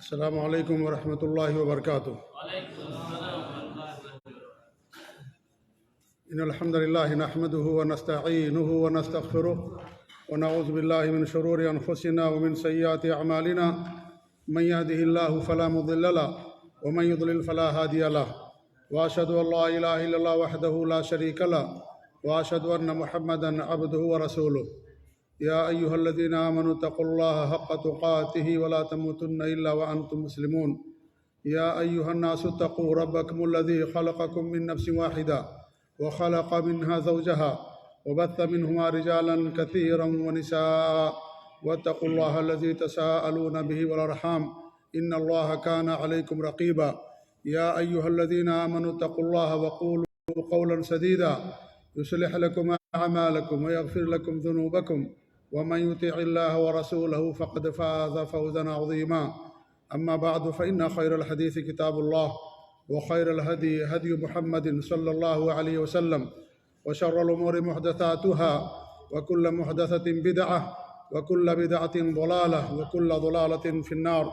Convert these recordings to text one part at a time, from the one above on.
السلام علیکم ورحمۃ اللہ وبرکاتہ۔ ان الحمد للہ نحمده ونستعینه ونستغفره ونعوذ باللہ من شرور انفسنا ومن سیئات اعمالنا من يهده الله فلا مضل له ومن يضلل فلا هادي له واشهد ان لا اله الا الله وحده لا شريك له واشهد ان محمدا عبده ورسوله يا ايها الذين امنوا اتقوا الله حق تقاته ولا تموتن الا وانتم مسلمون يا ايها الناس اتقوا ربكم الذي خلقكم من نفس واحده وخلق منها زوجها وبث منهما رجالا كثيرا ونساء واتقوا الله الذي تساءلون به والارحام ان الله كان عليكم رقيبا يا ايها الذين امنوا اتقوا الله وقولوا قولا سديدا يصلح لكم اعمالكم ويغفر لكم ذنوبكم ومن يطع الله ورسوله فقد فاز فوزا عظيما اما بعد فان خير الحديث كتاب الله وخير الهدي هدي محمد صلى الله عليه وسلم وشر الأمور محدثاتها وكل محدثة بدعة وكل بدعة ضلالة وكل ضلالة في النار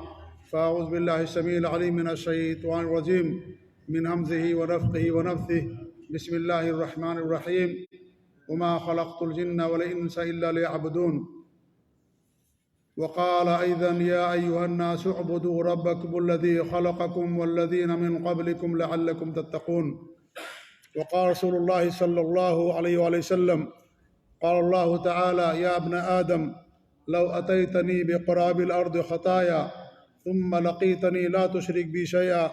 فأعوذ بالله السميع العليم من الشيطان الرجيم من همزه ونفخه ونفثه بسم الله الرحمن الرحيم وما خلقت الجن والإنس إلا ليعبدون وقال أيضا يا أيها الناس اعبدوا ربكم الذي خلقكم والذين من قبلكم لعلكم تتقون وقال رسول الله صلى الله عليه وآله وسلم قال الله تعالى يا ابن آدم لو أتيتني بقراب الأرض خطايا ثم لقيتني لا تشرك بي شيئا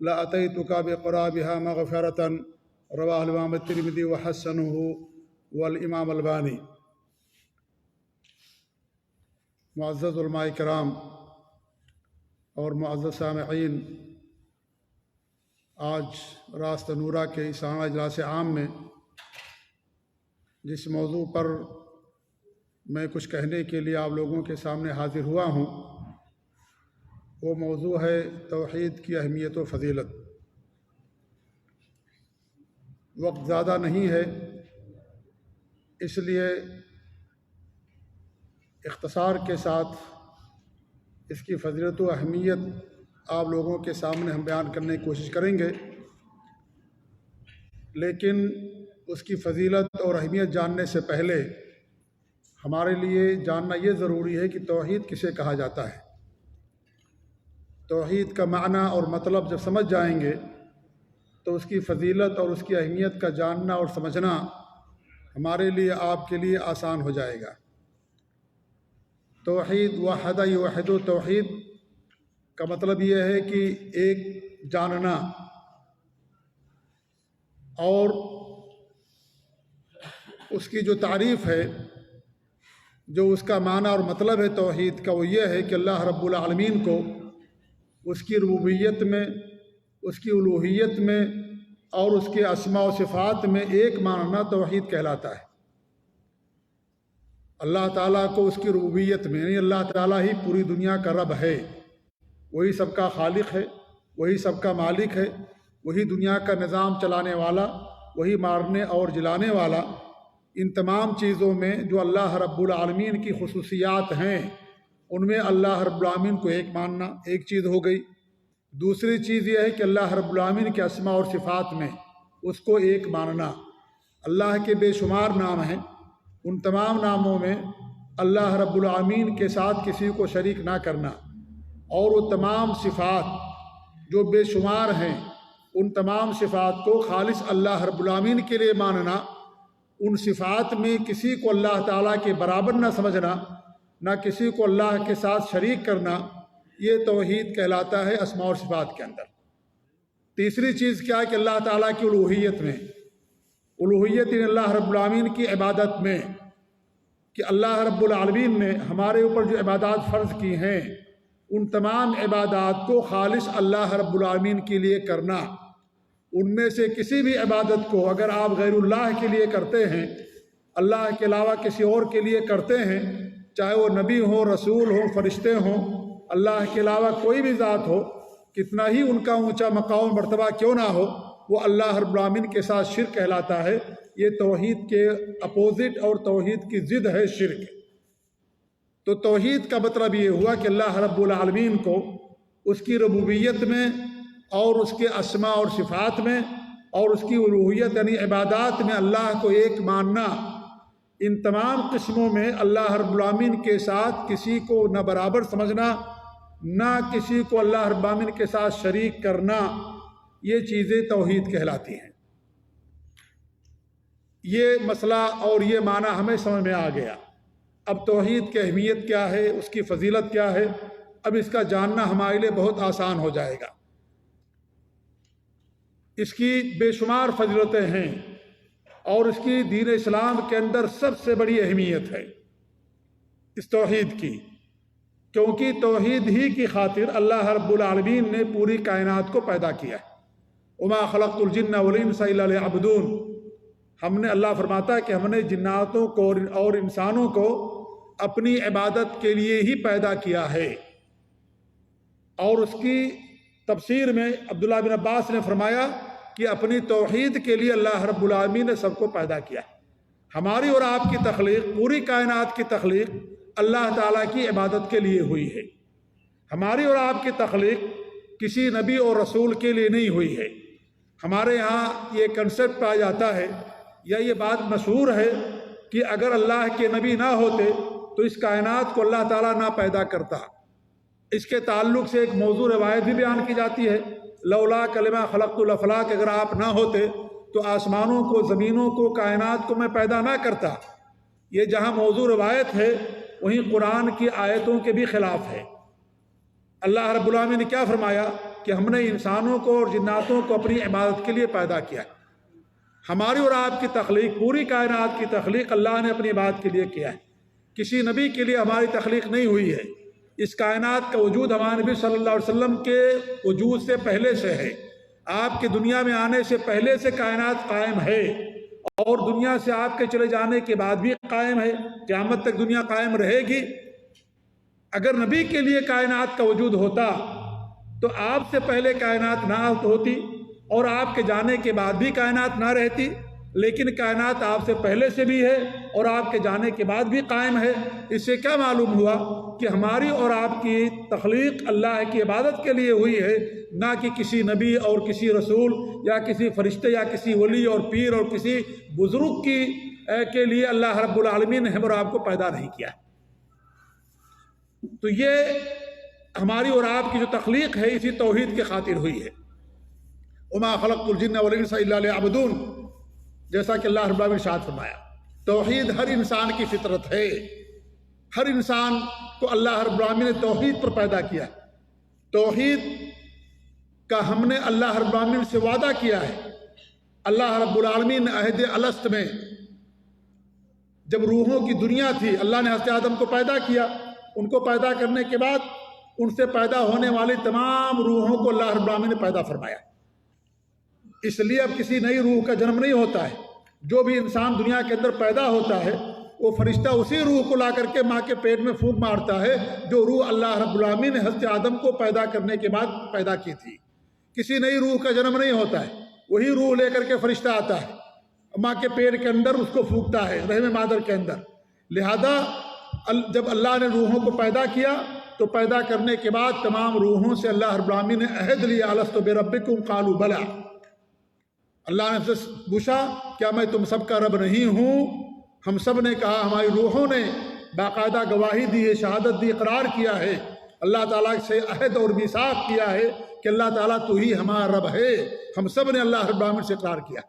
لأتيتك بقرابها مغفرة رواه الإمام الترمذي وحسنه والإمام الباني۔ معزز علماء کرام اور معزز سامعین، آج راست نورہ کے اس اجلاس عام میں جس موضوع پر میں کچھ کہنے کے لیے آپ لوگوں کے سامنے حاضر ہوا ہوں وہ موضوع ہے توحید کی اہمیت و فضیلت۔ وقت زیادہ نہیں ہے، اس لیے اختصار کے ساتھ اس کی فضیلت و اہمیت آپ لوگوں کے سامنے ہم بیان کرنے کی کوشش کریں گے، لیکن اس کی فضیلت اور اہمیت جاننے سے پہلے ہمارے لیے جاننا یہ ضروری ہے کہ توحید کسے کہا جاتا ہے۔ توحید کا معنی اور مطلب جب سمجھ جائیں گے تو اس کی فضیلت اور اس کی اہمیت کا جاننا اور سمجھنا ہمارے لیے آپ کے لیے آسان ہو جائے گا۔ توحید وحد یوحد توحید کا مطلب یہ ہے کہ ایک جاننا، اور اس کی جو تعریف ہے، جو اس کا معنی اور مطلب ہے توحید کا، وہ یہ ہے کہ اللہ رب العالمین کو اس کی ربوبیت میں، اس کی الوہیت میں اور اس کے اسماء و صفات میں ایک ماننا توحید کہلاتا ہے۔ اللہ تعالیٰ کو اس کی ربوبیت میں، یعنی اللہ تعالیٰ ہی پوری دنیا کا رب ہے، وہی سب کا خالق ہے، وہی سب کا مالک ہے، وہی دنیا کا نظام چلانے والا، وہی مارنے اور جلانے والا۔ ان تمام چیزوں میں جو اللہ رب العالمین کی خصوصیات ہیں ان میں اللہ رب العالمین کو ایک ماننا ایک چیز ہو گئی۔ دوسری چیز یہ ہے کہ اللہ رب العالمین کے اسماء اور صفات میں اس کو ایک ماننا۔ اللہ کے بے شمار نام ہیں، ان تمام ناموں میں اللہ رب العالمین کے ساتھ کسی کو شریک نہ کرنا، اور وہ تمام صفات جو بے شمار ہیں ان تمام صفات کو خالص اللہ رب العالمین کے لیے ماننا، ان صفات میں کسی کو اللہ تعالیٰ کے برابر نہ سمجھنا، نہ کسی کو اللہ کے ساتھ شریک کرنا، یہ توحید کہلاتا ہے اسماء اور صفات کے اندر۔ تیسری چیز کیا ہے کہ اللہ تعالیٰ کی الوہیت میں، الوہیت ان اللہ رب العالمین کی عبادت میں، کہ اللہ رب العالمین نے ہمارے اوپر جو عبادات فرض کی ہیں ان تمام عبادات کو خالص اللہ رب العالمین کے لیے کرنا۔ ان میں سے کسی بھی عبادت کو اگر آپ غیر اللہ کے لیے کرتے ہیں، اللہ کے علاوہ کسی اور کے لیے کرتے ہیں، چاہے وہ نبی ہوں، رسول ہوں، فرشتے ہوں، اللہ کے علاوہ کوئی بھی ذات ہو، کتنا ہی ان کا اونچا مقام مرتبہ کیوں نہ ہو، وہ اللہ رب العالمین کے ساتھ شرک کہلاتا ہے۔ یہ توحید کے اپوزٹ اور توحید کی ضد ہے شرک۔ تو توحید کا مطلب یہ ہوا کہ اللہ رب العالمین کو اس کی ربوبیت میں اور اس کے اسما اور صفات میں اور اس کی الوہیت یعنی عبادات میں اللہ کو ایک ماننا، ان تمام قسموں میں اللہ رب العالمین کے ساتھ کسی کو نہ برابر سمجھنا، نہ کسی کو اللہ رب العالمین کے ساتھ شریک کرنا، یہ چیزیں توحید کہلاتی ہیں۔ یہ مسئلہ اور یہ معنی ہمیں سمجھ میں آ گیا۔ اب توحید کی اہمیت کیا ہے، اس کی فضیلت کیا ہے، اب اس کا جاننا ہمارے لیے بہت آسان ہو جائے گا۔ اس کی بے شمار فضیلتیں ہیں اور اس کی دین اسلام کے اندر سب سے بڑی اہمیت ہے اس توحید کی، کیونکہ توحید ہی کی خاطر اللہ رب العالمین نے پوری کائنات کو پیدا کیا ہے۔ وما خلقت الجن والانس الا ليعبدون، ہم نے، اللہ فرماتا ہے کہ ہم نے جناتوں کو اور انسانوں کو اپنی عبادت کے لیے ہی پیدا کیا ہے۔ اور اس کی تفسیر میں عبداللہ بن عباس نے فرمایا کہ اپنی توحید کے لیے اللہ رب العالمین نے سب کو پیدا کیا ہے۔ ہماری اور آپ کی تخلیق، پوری کائنات کی تخلیق اللہ تعالیٰ کی عبادت کے لیے ہوئی ہے۔ ہماری اور آپ کی تخلیق کسی نبی اور رسول کے لیے نہیں ہوئی ہے۔ ہمارے ہاں یہ کنسیپٹ پایا جاتا ہے یا یہ بات مشہور ہے کہ اگر اللہ کے نبی نہ ہوتے تو اس کائنات کو اللہ تعالیٰ نہ پیدا کرتا۔ اس کے تعلق سے ایک موضوع روایت بھی بیان کی جاتی ہے، لولا کلمہ خلقت الافلاک، اگر آپ نہ ہوتے تو آسمانوں کو، زمینوں کو، کائنات کو میں پیدا نہ کرتا۔ یہ جہاں موضوع روایت ہے وہیں قرآن کی آیتوں کے بھی خلاف ہے۔ اللہ رب العالمین نے کیا فرمایا کہ ہم نے انسانوں کو اور جناتوں کو اپنی عبادت کے لیے پیدا کیا ہے۔ ہماری اور آپ کی تخلیق، پوری کائنات کی تخلیق اللہ نے اپنی عبادت کے لیے کیا ہے۔ کسی نبی کے لیے ہماری تخلیق نہیں ہوئی ہے۔ اس کائنات کا وجود ہمارے نبی صلی اللہ علیہ وسلم کے وجود سے پہلے سے ہے۔ آپ کے دنیا میں آنے سے پہلے سے کائنات قائم ہے اور دنیا سے آپ کے چلے جانے کے بعد بھی قائم ہے، قیامت تک دنیا قائم رہے گی۔ اگر نبی کے لیے کائنات کا وجود ہوتا تو آپ سے پہلے کائنات نہ ہوتی اور آپ کے جانے کے بعد بھی کائنات نہ رہتی، لیکن کائنات آپ سے پہلے سے بھی ہے اور آپ کے جانے کے بعد بھی قائم ہے۔ اس سے کیا معلوم ہوا کہ ہماری اور آپ کی تخلیق اللہ کی عبادت کے لیے ہوئی ہے، نہ کہ کسی نبی اور کسی رسول یا کسی فرشتے یا کسی ولی اور پیر اور کسی بزرگ کے لیے اللہ رب العالمین نے ہم اور آپ کو پیدا نہیں کیا۔ تو یہ ہماری اور آپ کی جو تخلیق ہے اسی توحید کی خاطر ہوئی ہے۔ وما خلقت الجن والانس الا ليعبدون، جیسا کہ اللہ رب العالمین نے ارشاد فرمایا۔ توحید ہر انسان کی فطرت ہے۔ ہر انسان کو اللہ رب العالمین نے توحید پر پیدا کیا ہے۔ توحید کا ہم نے اللہ رب العالمین سے وعدہ کیا ہے۔ اللہ رب العالمین نے عہد الست میں جب روحوں کی دنیا تھی، اللہ نے حضرت آدم کو پیدا کیا۔ ان کو پیدا کرنے کے بعد ان سے پیدا ہونے والی تمام روحوں کو اللہ رب العالمین نے پیدا فرمایا۔ اس لیے اب کسی نئی روح کا جنم نہیں ہوتا ہے۔ جو بھی انسان دنیا کے اندر پیدا ہوتا ہے وہ فرشتہ اسی روح کو لا کر کے ماں کے پیٹ میں پھونک مارتا ہے جو روح اللہ رب العالمین نے حضرت آدم کو پیدا کرنے کے بعد پیدا کی تھی۔ کسی نئی روح کا جنم نہیں ہوتا ہے، وہی روح لے کر کے فرشتہ آتا ہے، ماں کے پیٹ کے اندر اس کو پھونکتا ہے، رحم مادر کے اندر۔ لہذا جب اللہ نے روحوں کو پیدا کیا تو پیدا کرنے کے بعد تمام روحوں سے اللہ رب العالمین نے عہد لیا، الست بربکم قالوا بلی۔ اللہ نے سے پوچھا کیا میں تم سب کا رب نہیں ہوں؟ ہم سب نے کہا، ہماری روحوں نے باقاعدہ گواہی دی ہے، شہادت دی، اقرار کیا ہے، اللہ تعالیٰ سے عہد اور میثاق کیا ہے کہ اللہ تعالیٰ تو ہی ہمارا رب ہے۔ ہم سب نے اللہ رب العالمین سے اقرار کیا۔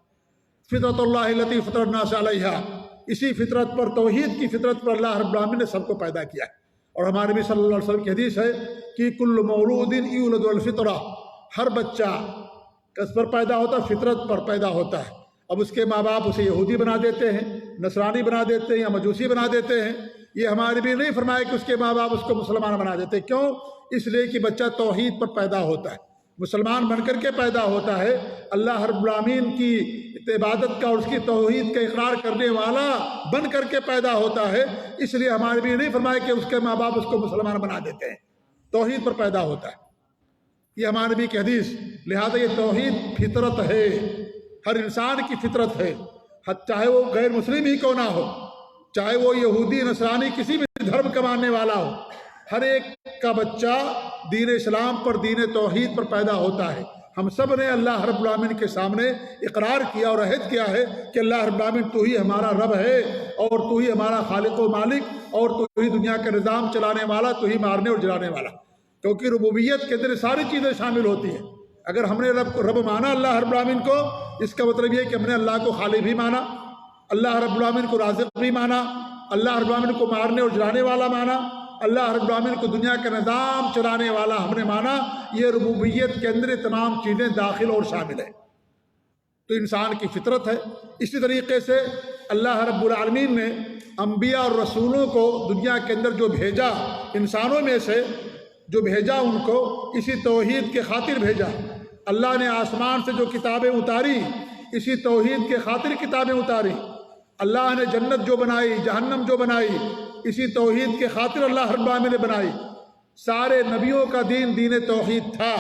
فطرت اللہ التی فطر الناس علیہا، اسی فطرت پر، توحید کی فطرت پر اللہ رب العالمین نے سب کو پیدا کیا ہے۔ اور ہمارے نبی صلی اللہ علیہ وسلم کی حدیث ہے کہ کل مولود یولد الفطرہ، ہر بچہ کس پر پیدا ہوتا ہے؟ فطرت پر پیدا ہوتا ہے۔ اب اس کے ماں باپ اسے یہودی بنا دیتے ہیں، نصرانی بنا دیتے ہیں یا مجوسی بنا دیتے ہیں۔ یہ ہمارے بھی نہیں فرمایا کہ اس کے ماں باپ اس کو مسلمان بنا دیتے۔ کیوں؟ اس لیے کہ بچہ توحید پر پیدا ہوتا ہے، مسلمان بن کر کے پیدا ہوتا ہے، اللہ رب العالمین کی عبادت کا اور اس کی توحید کا اقرار کرنے والا بن کر کے پیدا ہوتا ہے۔ اس لیے ہمارے بھی نہیں فرمایا کہ اس کے ماں باپ اس کو مسلمان بنا دیتے ہیں، توحید پر پیدا ہوتا ہے۔ یہ ہمارے نبی کی حدیث۔ لہذا یہ توحید فطرت ہے، ہر انسان کی فطرت ہے، چاہے وہ غیر مسلم ہی کیوں نہ ہو، چاہے وہ یہودی، نصرانی، کسی بھی دھرم کا ماننے والا ہو، ہر ایک کا بچہ دین اسلام پر، دین توحید پر پیدا ہوتا ہے۔ ہم سب نے اللہ رب العالمین کے سامنے اقرار کیا اور عہد کیا ہے کہ اللہ رب العالمین تو ہی ہمارا رب ہے، اور تو ہی ہمارا خالق و مالک، اور تو ہی دنیا کا نظام چلانے والا، تو ہی مارنے اور جلانے والا، کیونکہ ربوبیت کے اندر ساری چیزیں شامل ہوتی ہیں۔ اگر ہم نے رب مانا اللہ رب العالمین کو، اس کا مطلب یہ کہ ہم نے اللہ کو خالق بھی مانا، اللہ رب العالمین کو رازق بھی مانا، اللہ رب العالمین کو مارنے اور جلانے والا مانا، اللہ رب العالمین کو دنیا کا نظام چلانے والا ہم نے مانا۔ یہ ربوبیت کے اندر تمام چیزیں داخل اور شامل ہیں، تو انسان کی فطرت ہے۔ اسی طریقے سے اللہ رب العالمین نے انبیاء اور رسولوں کو دنیا کے اندر جو بھیجا، انسانوں میں سے جو بھیجا ان کو اسی توحید کے خاطر بھیجا۔ اللہ نے آسمان سے جو کتابیں اتاری، اسی توحید کے خاطر کتابیں اتاری۔ اللہ نے جنت جو بنائی، جہنم جو بنائی، اسی توحید کے خاطر اللہ رب العالمین نے بنائی۔ سارے نبیوں کا دین دین توحید تھا۔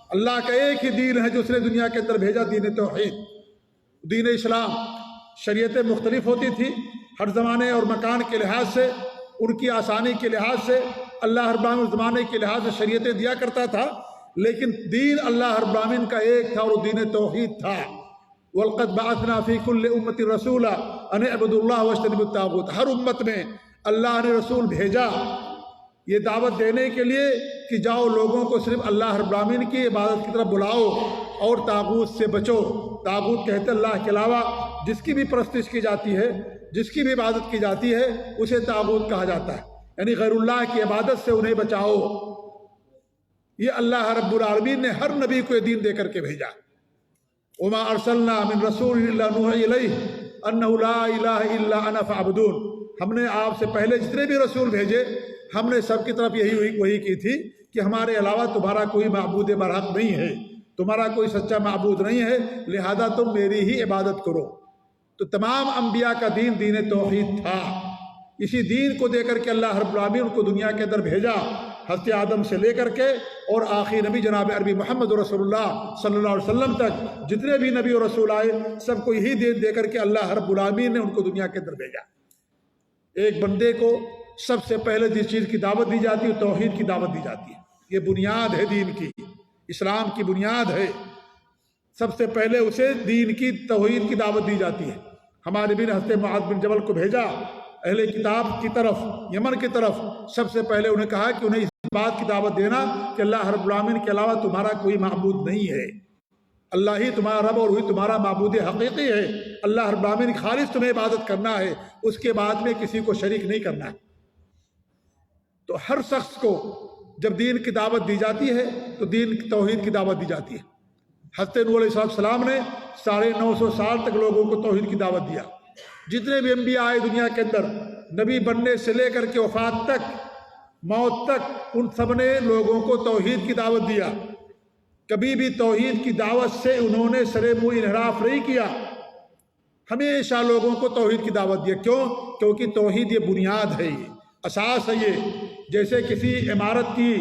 اللہ کا ایک ہی دین ہے جو اس نے دنیا کے اندر بھیجا، دین توحید، دین اسلام۔ شریعتیں مختلف ہوتی تھی ہر زمانے اور مکان کے لحاظ سے، ان کی آسانی کے لحاظ سے اللہ رب العالمین زمانے کے لحاظ سے شریعتیں دیا کرتا تھا، لیکن دین اللہ رب العالمین کا ایک تھا اور وہ دین توحید تھا۔ وَلَقَدْ بَعَثْنَا فِي كُلِّ أُمَّةٍ رَسُولًا أَنِ اعْبُدُوا اللَّهَ وَاجْتَنِبُوا الطَّاغُوتَ۔ ہر امت میں اللہ نے رسول بھیجا یہ دعوت دینے کے لیے کہ جاؤ لوگوں کو صرف اللہ رب العالمین کی عبادت کی طرف بلاؤ اور طاغوت سے بچو۔ طاغوت کہتے اللہ کے علاوہ جس کی بھی پرستش کی جاتی ہے، جس کی بھی عبادت کی جاتی ہے، اسے طاغوت کہا جاتا ہے، یعنی غیر اللہ کی عبادت سے انہیں بچاؤ۔ یہ اللہ رب العالمین نے ہر نبی کو یہ دین دے کر کے بھیجا۔ وما ارسلنا من رسول الا نوحی الیہ انہ لا الہ الا انا فاعبدون۔ ہم نے آپ سے پہلے جتنے بھی رسول بھیجے، ہم نے سب کی طرف یہی وہی کی تھی کہ ہمارے علاوہ تمہارا کوئی معبود برحق نہیں ہے، تمہارا کوئی سچا معبود نہیں ہے، لہذا تم میری ہی عبادت کرو۔ تو تمام انبیاء کا دین دین توحید تھا۔ اسی دین کو دے کر کے اللہ رب العالمین ان کو دنیا کے اندر بھیجا، حضرت آدم سے لے کر کے اور آخری نبی جناب عربی محمد رسول اللہ صلی اللہ علیہ وسلم تک جتنے بھی نبی اور رسول آئے، سب کو یہی دین دے کر کے اللہ رب العالمین نے ان کو دنیا کے اندر بھیجا۔ ایک بندے کو سب سے پہلے جس چیز کی دعوت دی جاتی ہے توحید کی دعوت دی جاتی ہے۔ یہ بنیاد ہے دین کی، اسلام کی بنیاد ہے۔ سب سے پہلے اسے دین کی توحید کی دعوت دی جاتی ہے۔ ہمارے نبی نے حضرت معاذ بن جبل کو بھیجا اہل کتاب کی طرف، یمن کی طرف۔ سب سے پہلے انہیں کہا کہ انہیں اس بات کی دعوت دینا کہ اللہ رب العالمین کے علاوہ تمہارا کوئی معبود نہیں ہے، اللہ ہی تمہارا رب اور وہی تمہارا معبود حقیقی ہے، اللہ رب العالمین خالص تمہیں عبادت کرنا ہے، اس کے بعد میں کسی کو شریک نہیں کرنا ہے۔ تو ہر شخص کو جب دین کی دعوت دی جاتی ہے تو دین کی توحید کی دعوت دی جاتی ہے۔ حضرت نوح علیہ السلام نے 950 سال تک لوگوں کو توحید کی دعوت دیا۔ جتنے بھی انبیاء آئے دنیا کے اندر، نبی بننے سے لے کر کے وفات تک، موت تک، ان سب نے لوگوں کو توحید کی دعوت دیا۔ کبھی بھی توحید کی دعوت سے انہوں نے سر منہ انحراف نہیں کیا، ہمیشہ لوگوں کو توحید کی دعوت دیا۔ کیوں؟ کیونکہ توحید یہ بنیاد ہے، یہ اساس ہے۔ یہ جیسے کسی عمارت کی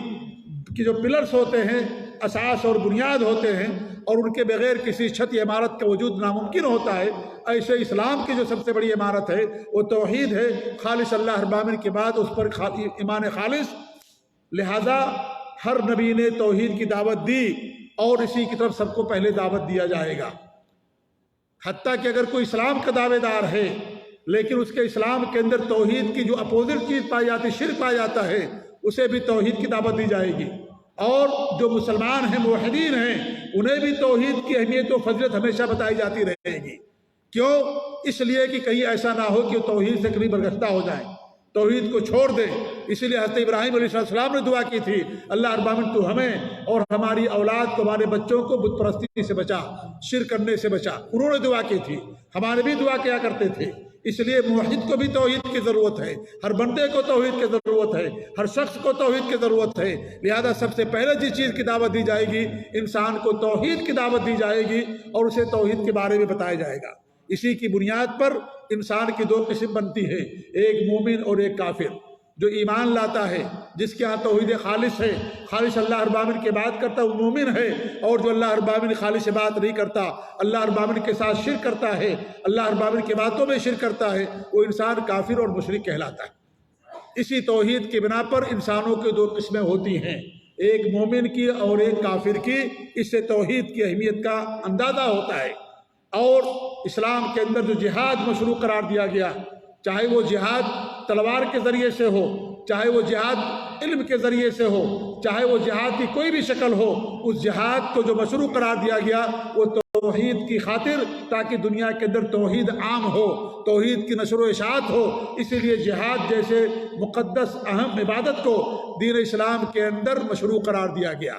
جو پلرز ہوتے ہیں اساس اور بنیاد ہوتے ہیں، اور ان کے بغیر کسی چھت یا عمارت کا وجود ناممکن ہوتا ہے، ایسے اسلام کی جو سب سے بڑی عمارت ہے وہ توحید ہے، خالص اللہ رب العالمین کے بعد اس پر ایمان خالص۔ لہذا ہر نبی نے توحید کی دعوت دی اور اسی کی طرف سب کو پہلے دعوت دیا جائے گا۔ حتیٰ کہ اگر کوئی اسلام کا دعوے دار ہے لیکن اس کے اسلام کے اندر توحید کی جو اپوزٹ چیز پائی جاتی ہے، شرک پایا جاتا ہے، اسے بھی توحید کی دعوت دی جائے گی۔ اور جو مسلمان ہیں، موحدین ہیں، انہیں بھی توحید کی اہمیت و فضیلت ہمیشہ بتائی جاتی رہے گی۔ کیوں؟ اس لیے کہ کہیں ایسا نہ ہو کہ وہ توحید سے کبھی برگشتہ ہو جائیں، توحید کو چھوڑ دے۔ اسی لیے حضرت ابراہیم علیہ السلام نے دعا کی تھی، اللہ رب العالمین تو ہمیں اور ہماری اولاد کو، ہمارے بچوں کو بت پرستی سے بچا، شرک کرنے سے بچا۔ انہوں نے دعا کی تھی، ہمارے بھی دعا کیا کرتے تھے۔ اس لیے موحد کو بھی توحید کی ضرورت ہے، ہر بندے کو توحید کی ضرورت ہے، ہر شخص کو توحید کی ضرورت ہے۔ لہذا سب سے پہلے جس چیز کی دعوت دی جائے گی، انسان کو توحید کی دعوت دی جائے گی اور اسے توحید کے بارے میں بتایا جائے گا۔ اسی کی بنیاد پر انسان کی دو قسم بنتی ہے، ایک مومن اور ایک کافر۔ جو ایمان لاتا ہے، جس کے ہاں توحید خالص ہے، خالص اللہ رب العالمین کی بات کرتا ہے، وہ مومن ہے۔ اور جو اللہ رب العالمین خالص سے بات نہیں کرتا، اللہ رب العالمین کے ساتھ شرک کرتا ہے، اللہ رب العالمین کی باتوں میں شرک کرتا ہے، وہ انسان کافر اور مشرک کہلاتا ہے۔ اسی توحید کی بنا پر انسانوں کی دو قسمیں ہوتی ہیں، ایک مومن کی اور ایک کافر کی، اس سے توحید کی اہمیت کا اندازہ ہوتا ہے۔ اور اسلام کے اندر جو جہاد مشروع قرار دیا گیا، چاہے وہ جہاد تلوار کے ذریعے سے ہو، چاہے وہ جہاد علم کے ذریعے سے ہو، چاہے وہ جہاد کی کوئی بھی شکل ہو، اس جہاد کو جو مشروع قرار دیا گیا وہ توحید کی خاطر، تاکہ دنیا کے اندر توحید عام ہو، توحید کی نشر و اشاعت ہو۔ اسی لیے جہاد جیسے مقدس اہم عبادت کو دین اسلام کے اندر مشروع قرار دیا گیا۔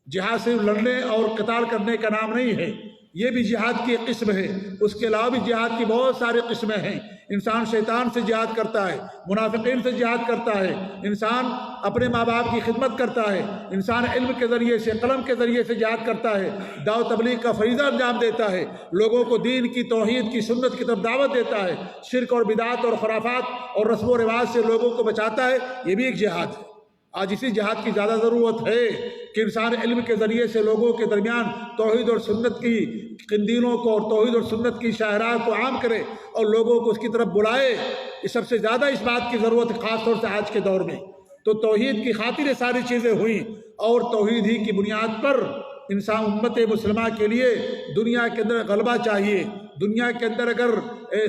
جہاد صرف لڑنے اور قتال کرنے کا نام نہیں ہے، یہ بھی جہاد کی ایک قسم ہے۔ اس کے علاوہ بھی جہاد کی بہت ساری قسمیں ہیں۔ انسان شیطان سے جہاد کرتا ہے، منافقین سے جہاد کرتا ہے، انسان اپنے ماں باپ کی خدمت کرتا ہے، انسان علم کے ذریعے سے، قلم کے ذریعے سے جہاد کرتا ہے، دعوت تبلیغ کا فریضہ انجام دیتا ہے، لوگوں کو دین کی، توحید کی، سنت کی طرف دعوت دیتا ہے، شرک اور بدعات اور خرافات اور رسم و رواج سے لوگوں کو بچاتا ہے۔ یہ بھی ایک جہاد ہے۔ آج اسی جہاد کی زیادہ ضرورت ہے کہ انسان علم کے ذریعے سے لوگوں کے درمیان توحید اور سنت کی قندیلوں کو اور توحید اور سنت کی شاہراہ کو عام کرے اور لوگوں کو اس کی طرف بلائے۔ یہ سب سے زیادہ اس بات کی ضرورت ہے، خاص طور سے آج کے دور میں۔ تو توحید کی خاطر یہ ساری چیزیں ہوئیں، اور توحید ہی کی بنیاد پر انسان امت مسلمہ کے لیے دنیا کے اندر غلبہ چاہیے، دنیا کے اندر اگر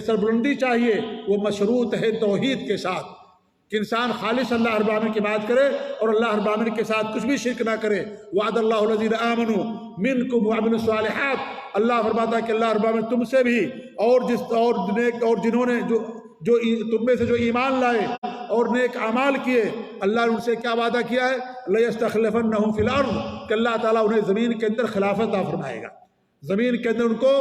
سربلندی چاہیے، وہ مشروط ہے توحید کے ساتھ، کہ انسان خالص اللہ رب العالمین کی بات کرے اور اللہ رب العالمین کے ساتھ کچھ بھی شرک نہ کرے۔ وعد اللہ الذین آمنوا منکم وعملوا الصالحات، اللہ فرماتا ہے کہ اللہ رب العالمین تم سے بھی اور جنہوں نے جو تم میں سے جو ایمان لائے اور نیک اعمال کیے، اللہ نے ان سے کیا وعدہ کیا ہے؟ لَيَسْتَخْلِفَنَّهُمْ فِي الْأَرْضِ، کہ اللہ تعالیٰ انہیں زمین کے اندر خلافت عطا فرمائے گا، زمین کے اندر ان کو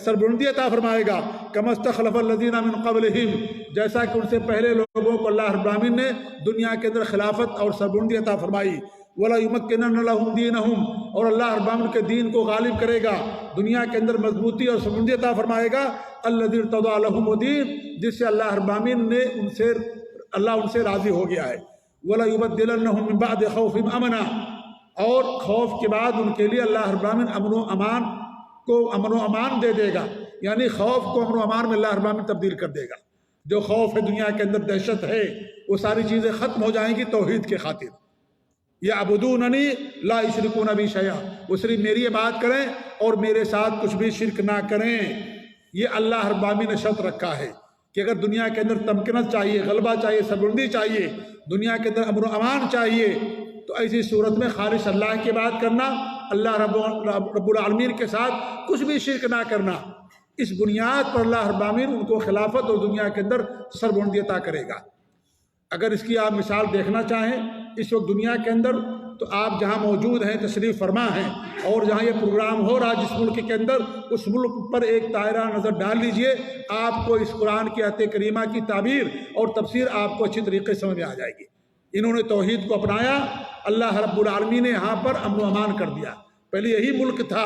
سربلندی عطا فرمائے گا۔ كَمَا اسْتَخْلَفَ الَّذِينَ مِنْ قَبْلِهِمْ، جیسا کہ ان سے پہلے لوگوں کو اللہ رب العالمین نے دنیا کے اندر خلافت اور سربلندی عطا فرمائی۔ وَلَيُمَكِّنَنَّ لَهُمْ دِينَهُمْ، اور اللہ رب العالمین کے دین کو غالب کرے گا، دنیا کے اندر مضبوطی اور سربلندی عطا فرمائے گا۔ الَّذِي ارْتَضَىٰ لَهُمُ الدِّينَ، جس سے اللہ رب العالمین نے اللہ ان سے راضی ہو گیا ہے۔ وَلَيُبَدِّلَنَّهُم مِّن بَعْدِ خَوْفِهِمْ أَمْنًا، اور خوف کے بعد ان کے لیے اللہ رب العالمین امن و امان دے دے گا، یعنی خوف کو امن و امان میں اللہ رب العالمین تبدیل کر دے گا۔ جو خوف ہے، دنیا کے اندر دہشت ہے، وہ ساری چیزیں ختم ہو جائیں گی توحید کے خاطر۔ یعبدوننی لا یشرکون بی شیئا، وہ صرف میری عبادت کریں اور میرے ساتھ کچھ بھی شرک نہ کریں۔ یہ اللہ رب العالمین نے شرط رکھا ہے کہ اگر دنیا کے اندر تمکنت چاہیے، غلبہ چاہیے، سربلندی چاہیے، دنیا کے اندر امن و امان چاہیے، تو ایسی صورت میں خالص اللہ کی بات کرنا، اللہ رب العالمین کے ساتھ کچھ بھی شرک نہ کرنا، اس بنیاد پر اللہ رب العالمین ان کو خلافت اور دنیا کے اندر سربلندی عطا کرے گا۔ اگر اس کی آپ مثال دیکھنا چاہیں اس وقت دنیا کے اندر، تو آپ جہاں موجود ہیں، تشریف فرما ہیں، اور جہاں یہ پروگرام ہو رہا ہے جس ملک کے اندر، اس ملک پر ایک دائرہ نظر ڈال لیجئے، آپ کو اس قرآن کی آیت کریمہ کی تعبیر اور تفسیر آپ کو اچھی طریقے سے سمجھ میں آ جائے گی۔ انہوں نے توحید کو اپنایا، اللہ رب العالمین نے یہاں پر امن و امان کر دیا۔ پہلے یہی ملک تھا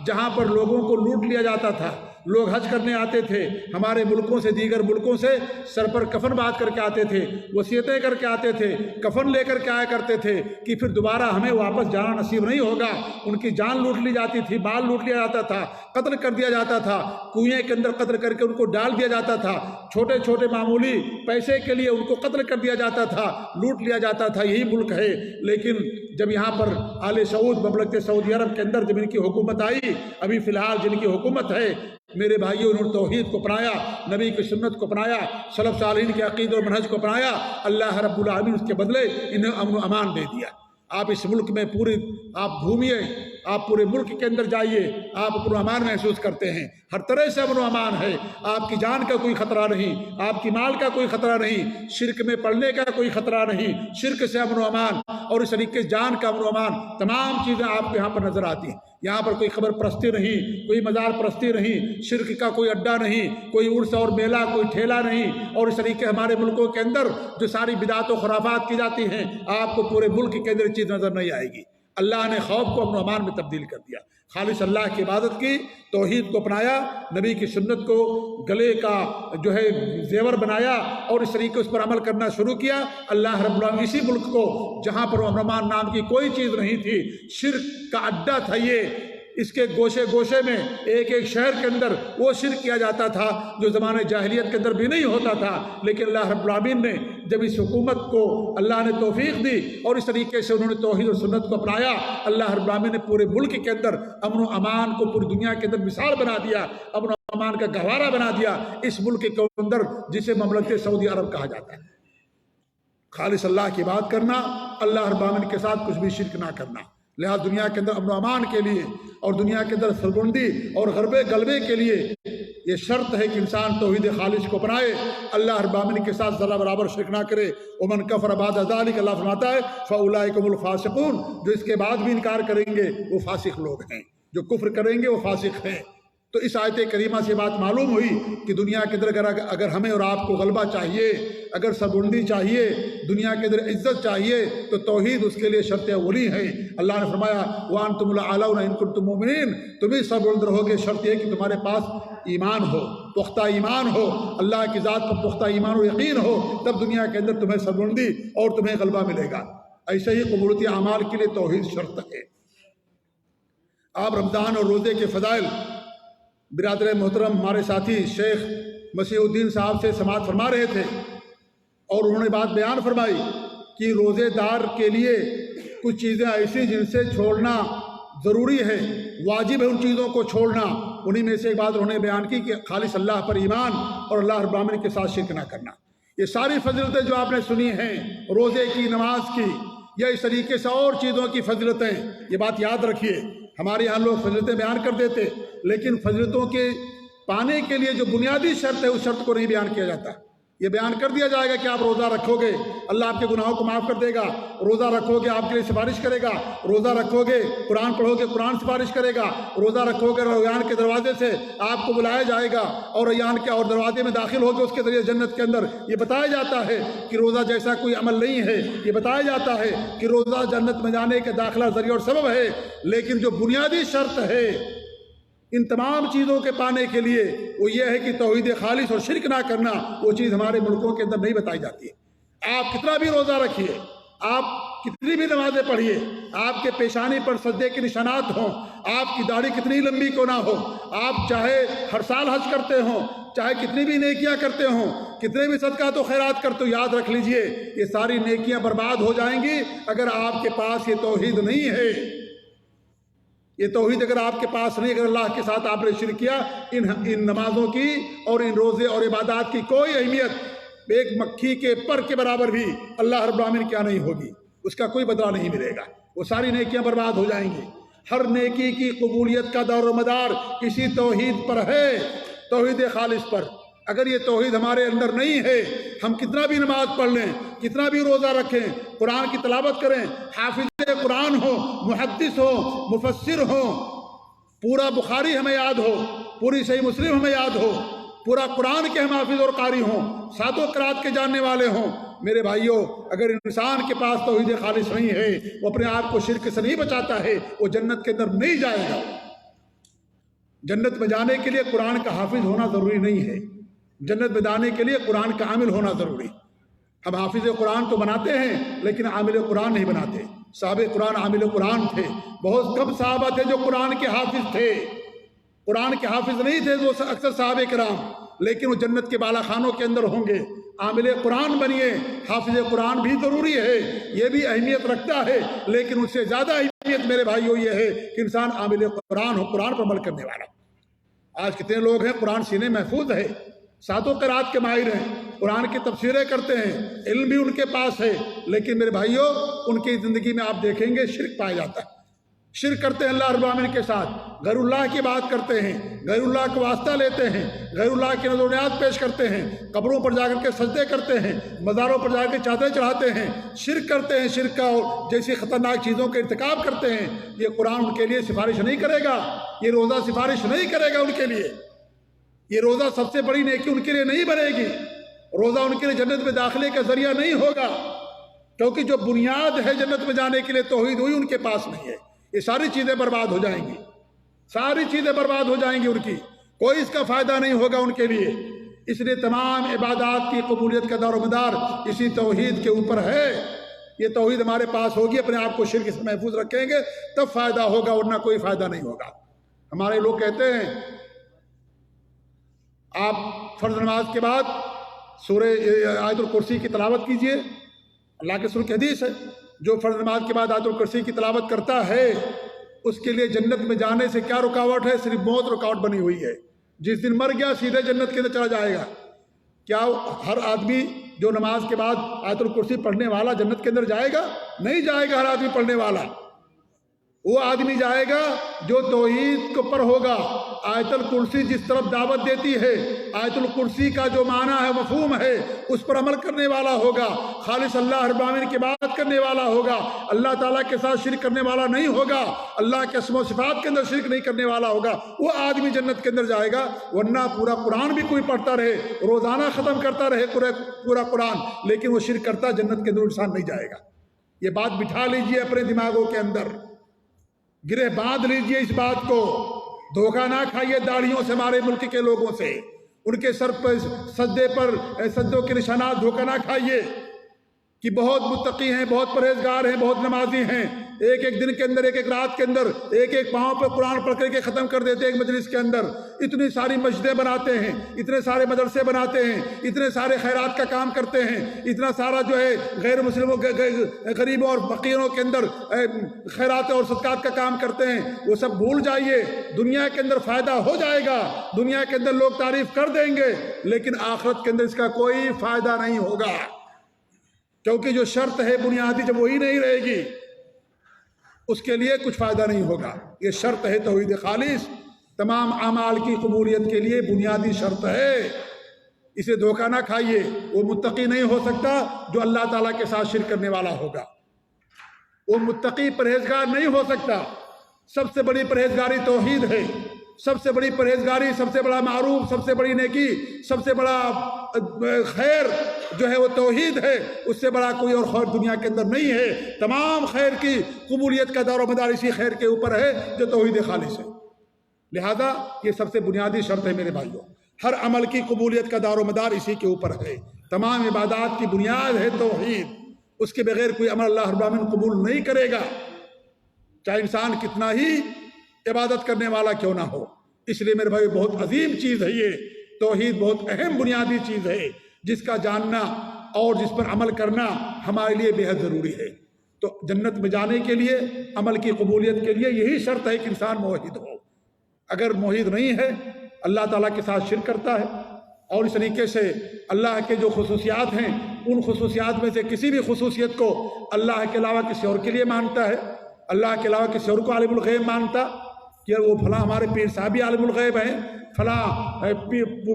جہاں پر لوگوں کو لوٹ لیا جاتا تھا، لوگ حج کرنے آتے تھے ہمارے ملکوں سے، دیگر ملکوں سے، سر پر کفن باندھ کر کے آتے تھے، وصیتیں کر کے آتے تھے، کفن لے کر کے آیا کرتے تھے کہ پھر دوبارہ ہمیں واپس جانا نصیب نہیں ہوگا۔ ان کی جان لوٹ لی جاتی تھی، مال لوٹ لیا جاتا تھا، قتل کر دیا جاتا تھا، کنویں کے اندر قتل کر کے ان کو ڈال دیا جاتا تھا، چھوٹے چھوٹے معمولی پیسے کے لیے ان کو قتل کر دیا جاتا تھا، لوٹ لیا جاتا تھا۔ یہی ملک ہے، لیکن جب یہاں پر آل سعود مملکت سعودی عرب کے اندر جب ان کی حکومت آئی، ابھی فی الحال جن کی حکومت ہے، میرے بھائیوں، انہوں نے توحید کو اپنایا، نبی کی سنت کو اپنایا، سلف صالحین کے عقیدے اور منہج کو اپنایا، اللہ رب العالمین اس کے بدلے انہیں امن و امان دے دیا۔ آپ اس ملک میں آپ گھومیے، آپ پورے ملک کے اندر جائیے، آپ امن و امان محسوس کرتے ہیں، ہر طرح سے امن و امان ہے، آپ کی جان کا کوئی خطرہ نہیں، آپ کی مال کا کوئی خطرہ نہیں، شرک میں پڑنے کا کوئی خطرہ نہیں، شرک سے امن و امان اور اس طریقے سے جان کا امن و امان، تمام چیزیں آپ کو یہاں پر نظر آتی ہیں۔ یہاں پر کوئی قبر پرستی نہیں، کوئی مزار پرستی نہیں، شرک کا کوئی اڈا نہیں، کوئی عرس اور میلہ، کوئی ٹھیلا نہیں، اور اس طریقے ہمارے ملکوں کے اندر جو ساری بدعات و خرافات کی جاتی ہیں، آپ کو پورے ملک کے اندر چیز نظر نہیں آئے گی۔ اللہ نے خوف کو امن و امان میں تبدیل کر دیا، خالص اللہ کی عبادت کی، توحید کو اپنایا، نبی کی سنت کو گلے کا زیور بنایا اور اس طریقے اس پر عمل کرنا شروع کیا۔ اللہ رب العالمین اسی ملک کو جہاں پر امن و امان نام کی کوئی چیز نہیں تھی، شرک کا اڈا تھا یہ، اس کے گوشے گوشے میں ایک ایک شہر کے اندر وہ شرک کیا جاتا تھا جو زمانے جاہلیت کے اندر بھی نہیں ہوتا تھا، لیکن اللہ رب العالمین نے جب اس حکومت کو اللہ نے توفیق دی اور اس طریقے سے انہوں نے توحید اور سنت کو اپنایا، اللہ رب العالمین نے پورے ملک کے اندر امن و امان کو پوری دنیا کے اندر مثال بنا دیا، امن و امان کا گہوارہ بنا دیا اس ملک کے اندر جسے مملکت سعودی عرب کہا جاتا ہے۔ خالص اللہ کی بات کرنا، اللہ رب العالمین کے ساتھ کچھ بھی شرک نہ کرنا، لہذا دنیا کے اندر امن و امان کے لیے اور دنیا کے اندر سربلندی اور غلبے کے لیے یہ شرط ہے کہ انسان توحید خالص کو اپنائے، اللہ رب العالمین کے ساتھ ذرہ برابر شرک نہ کرے۔ ومن کفر بعد ذلک، اللہ فرماتا ہے فاولئک هم الفاسقون، جو اس کے بعد بھی انکار کریں گے وہ فاسق لوگ ہیں، جو کفر کریں گے وہ فاسق ہیں۔ تو اس آیت کریمہ سے بات معلوم ہوئی کہ دنیا کے اندر اگر ہمیں اور آپ کو غلبہ چاہیے، اگر سربلندی چاہیے، دنیا کے اندر عزت چاہیے تو توحید اس کے لیے شرط اولی ہے۔ اللہ نے فرمایا وَأَنْتُمُ الْأَعْلَوْنَ إِن كُنتُم مُؤْمِنِينَ، تم ہی سربلند رہو گے، شرط یہ کہ تمہارے پاس ایمان ہو، پختہ ایمان ہو، اللہ کی ذات پر پختہ ایمان و یقین ہو، تب دنیا کے اندر تمہیں سربلندی اور تمہیں غلبہ ملے گا۔ ایسے ہی قبولیت اعمال کے لیے توحید شرط ہے۔ آپ رمضان اور روزے کے فضائل برادر محترم ہمارے ساتھی شیخ مسیح الدین صاحب سے سماعت فرما رہے تھے اور انہوں نے بات بیان فرمائی کہ روزے دار کے لیے کچھ چیزیں ایسی جن سے چھوڑنا ضروری ہے، واجب ہے ان چیزوں کو چھوڑنا۔ انہی میں سے ایک بات انہوں نے بیان کی کہ خالص اللہ پر ایمان اور اللہ رب العالمین کے ساتھ شرک نہ کرنا۔ یہ ساری فضیلتیں جو آپ نے سنی ہیں روزے کی، نماز کی یا اس طریقے سے اور چیزوں کی فضیلتیں، یہ بات یاد رکھیے۔ ہمارے یہاں لوگ فضیلتیں بیان کر دیتے لیکن فضیلتوں کے پانے کے لیے جو بنیادی شرط ہے اس شرط کو نہیں بیان کیا جاتا۔ یہ بیان کر دیا جائے گا کہ آپ روزہ رکھو گے اللہ آپ کے گناہوں کو معاف کر دے گا، روزہ رکھو گے آپ کے لیے سفارش کرے گا، روزہ رکھو گے قرآن پڑھو گے قرآن سفارش کرے گا، روزہ رکھو گے ریان کے دروازے سے آپ کو بلایا جائے گا اور ریان کے اور دروازے میں داخل ہو کے اس کے ذریعے جنت کے اندر۔ یہ بتایا جاتا ہے کہ روزہ جیسا کوئی عمل نہیں ہے، یہ بتایا جاتا ہے کہ روزہ جنت میں جانے کا داخلہ ذریعہ اور سبب ہے، لیکن جو بنیادی شرط ہے ان تمام چیزوں کے پانے کے لیے وہ یہ ہے کہ توحید خالص اور شرک نہ کرنا، وہ چیز ہمارے ملکوں کے اندر نہیں بتائی جاتی ہے۔ آپ کتنا بھی روزہ رکھیے، آپ کتنی بھی نمازیں پڑھیے، آپ کے پیشانی پر سجدے کے نشانات ہوں، آپ کی داڑھی کتنی لمبی کو نہ ہو، آپ چاہے ہر سال حج کرتے ہوں، چاہے کتنی بھی نیکیاں کرتے ہوں، کتنے بھی صدقات و خیرات کرتے ہو، یاد رکھ لیجئے یہ ساری نیکیاں برباد ہو جائیں گی اگر آپ کے پاس یہ توحید نہیں ہے۔ یہ توحید اگر آپ کے پاس نہیں، اگر اللہ کے ساتھ آپ نے شرک کیا، ان نمازوں کی اور ان روزے اور عبادات کی کوئی اہمیت ایک مکھی کے پر کے برابر بھی اللہ رب العالمین کیا نہیں ہوگی، اس کا کوئی بدلہ نہیں ملے گا، وہ ساری نیکیاں برباد ہو جائیں گی۔ ہر نیکی کی قبولیت کا دار و مدار اسی توحید پر ہے، توحید خالص پر۔ اگر یہ توحید ہمارے اندر نہیں ہے، ہم کتنا بھی نماز پڑھ لیں، کتنا بھی روزہ رکھیں، قرآن کی تلاوت کریں، حافظ قرآن ہو، محدث ہو، مفسر ہو، پورا بخاری ہمیں یاد ہو، پوری صحیح مسلم ہمیں یاد ہو، پورا قرآن کے ہم حافظ اور قاری ہوں، ساتوں قرات کے جاننے والے ہوں، میرے بھائیوں اگر انسان کے پاس توحید خالص نہیں ہے، وہ اپنے آپ کو شرک سے نہیں بچاتا ہے، وہ جنت کے اندر نہیں جائے گا۔ جنت میں جانے کے لیے قرآن کا حافظ ہونا ضروری نہیں ہے، جنت میں جانے کے لیے قرآن کا عامل ہونا ضروری۔ ہم حافظ قرآن تو بناتے ہیں لیکن عامل قرآن نہیں بناتے۔ صحابہ قرآن عامل قرآن تھے، بہت کم صحابہ تھے جو قرآن کے حافظ تھے، قرآن کے حافظ نہیں تھے وہ اکثر صحابہ کرام، لیکن وہ جنت کے بالا خانوں کے اندر ہوں گے۔ عامل قرآن بنیے، حافظ قرآن بھی ضروری ہے، یہ بھی اہمیت رکھتا ہے، لیکن اس سے زیادہ اہمیت میرے بھائیوں یہ ہے کہ انسان عامل قرآن ہو، قرآن پر عمل کرنے والا۔ آج کتنے لوگ ہیں قرآن سینے محفوظ ہے، ساتوں قرات کے ماہر ہیں، قرآن کی تفسیریں کرتے ہیں، علم بھی ان کے پاس ہے، لیکن میرے بھائیوں ان کی زندگی میں آپ دیکھیں گے شرک پایا جاتا ہے۔ شرک کرتے ہیں اللہ رب العالمین کے ساتھ، غیر اللہ کی بات کرتے ہیں، غیر اللہ کو واسطہ لیتے ہیں، غیر اللہ کی نذر و نیاز پیش کرتے ہیں، قبروں پر جا کر کے سجدے کرتے ہیں، مزاروں پر جا کے چادریں چڑھاتے ہیں، شرک کرتے ہیں، شرک کا جیسی خطرناک چیزوں کا ارتکاب کرتے ہیں۔ یہ قرآن ان کے لیے سفارش نہیں کرے گا، یہ روزہ سفارش نہیں کرے گا ان کے لیے، یہ روزہ سب سے بڑی نیکی ان کے لیے نہیں بنے گی، روزہ ان کے لیے جنت میں داخلے کا ذریعہ نہیں ہوگا، کیونکہ جو بنیاد ہے جنت میں جانے کے لیے توحید ہوئی ان کے پاس نہیں ہے۔ یہ ساری چیزیں برباد ہو جائیں گی، ساری چیزیں برباد ہو جائیں گی، ان کی کوئی اس کا فائدہ نہیں ہوگا ان کے لیے۔ اس لیے تمام عبادات کی قبولیت کا دار و مدار اسی توحید کے اوپر ہے۔ یہ توحید ہمارے پاس ہوگی، اپنے آپ کو شرک سے محفوظ رکھیں گے تب فائدہ ہوگا، ورنہ کوئی فائدہ نہیں ہوگا۔ ہمارے لوگ کہتے ہیں آپ فرض نماز کے بعد سورہ آیت الکرسی کی تلاوت کیجئے، اللہ کے رسول کی حدیث ہے، جو فرض نماز کے بعد آیت الکرسی کی تلاوت کرتا ہے اس کے لیے جنت میں جانے سے کیا رکاوٹ ہے؟ صرف موت رکاوٹ بنی ہوئی ہے۔ جس دن مر گیا سیدھے جنت کے اندر چلا جائے گا۔ کیا ہر آدمی جو نماز کے بعد آیت الکرسی پڑھنے والا جنت کے اندر جائے گا؟ نہیں جائے گا ہر آدمی پڑھنے والا۔ وہ آدمی جائے گا جو توحید کو پر ہوگا۔ آیت الکرسی جس طرف دعوت دیتی ہے، آیت الکرسی کا جو معنی ہے، مفہوم ہے، اس پر عمل کرنے والا ہوگا، خالص اللہ رب العالمین کی بات کرنے والا ہوگا، اللہ تعالیٰ کے ساتھ شرک کرنے والا نہیں ہوگا، اللہ کے اسم و صفات کے اندر شرک نہیں کرنے والا ہوگا، وہ آدمی جنت کے اندر جائے گا۔ ورنہ پورا قرآن بھی کوئی پڑھتا رہے، روزانہ ختم کرتا رہے پورا قرآن، لیکن وہ شرک کرتا جنت کے اندر انسان نہیں جائے گا۔ یہ بات بٹھا لیجئے اپنے دماغوں کے اندر، گرہ باندھ لیجئے اس بات کو۔ دھوکہ نہ کھائیے داڑھیوں سے ہمارے ملک کے لوگوں سے، ان کے سر پر سجدوں کے نشانات، دھوکہ نہ کھائیے کہ بہت متقی ہیں، بہت پرہیزگار ہیں، بہت نمازی ہیں، ایک ایک دن کے اندر، ایک ایک رات کے اندر ایک ایک پاؤں پہ قرآن پڑھ کر کے ختم کر دیتے ہیں ایک مجلس کے اندر، اتنی ساری مسجدیں بناتے ہیں، اتنے سارے مدرسے بناتے ہیں، اتنے سارے خیرات کا کام کرتے ہیں، اتنا سارا جو ہے غیر مسلموں غریبوں اور فقیروں کے اندر خیرات اور صدقات کا کام کرتے ہیں۔ وہ سب بھول جائیے، دنیا کے اندر فائدہ ہو جائے گا، دنیا کے اندر لوگ تعریف کر دیں گے، لیکن آخرت کے اندر اس کا کوئی فائدہ نہیں ہوگا، کیونکہ جو شرط ہے بنیادی جب وہی نہیں رہے گی اس کے لیے کچھ فائدہ نہیں ہوگا۔ یہ شرط ہے توحید خالص، تمام اعمال کی قبولیت کے لیے بنیادی شرط ہے، اسے دھوکہ نہ کھائیے۔ وہ متقی نہیں ہو سکتا جو اللہ تعالیٰ کے ساتھ شرک کرنے والا ہوگا، وہ متقی پرہیزگار نہیں ہو سکتا۔ سب سے بڑی پرہیزگاری توحید ہے، سب سے بڑی پرہیزگاری، سب سے بڑا معروف، سب سے بڑی نیکی، سب سے بڑا خیر جو ہے وہ توحید ہے، اس سے بڑا کوئی اور خیر دنیا کے اندر نہیں ہے۔ تمام خیر کی قبولیت کا دار و مدار اسی خیر کے اوپر ہے جو توحید خالص ہے۔ لہذا یہ سب سے بنیادی شرط ہے میرے بھائیوں، ہر عمل کی قبولیت کا دار و مدار اسی کے اوپر ہے۔ تمام عبادات کی بنیاد ہے توحید، اس کے بغیر کوئی عمل اللہ رب العالمین قبول نہیں کرے گا، چاہے انسان کتنا ہی عبادت کرنے والا کیوں نہ ہو۔ اس لیے میرے بھائی بہت عظیم چیز ہے یہ توحید، بہت اہم بنیادی چیز ہے جس کا جاننا اور جس پر عمل کرنا ہمارے لیے بے حد ضروری ہے۔ تو جنت میں جانے کے لیے، عمل کی قبولیت کے لیے یہی شرط ہے کہ انسان موحد ہو۔ اگر موحد نہیں ہے، اللہ تعالیٰ کے ساتھ شرک کرتا ہے اور اس طریقے سے اللہ کے جو خصوصیات ہیں ان خصوصیات میں سے کسی بھی خصوصیت کو اللہ کے علاوہ کسی اور کے لیے مانتا ہے، اللہ کے علاوہ کسی اور کو عالم الغیب مانتا کہ وہ فلاں ہمارے پیر صاحب بھی عالم الغیب ہیں، فلاں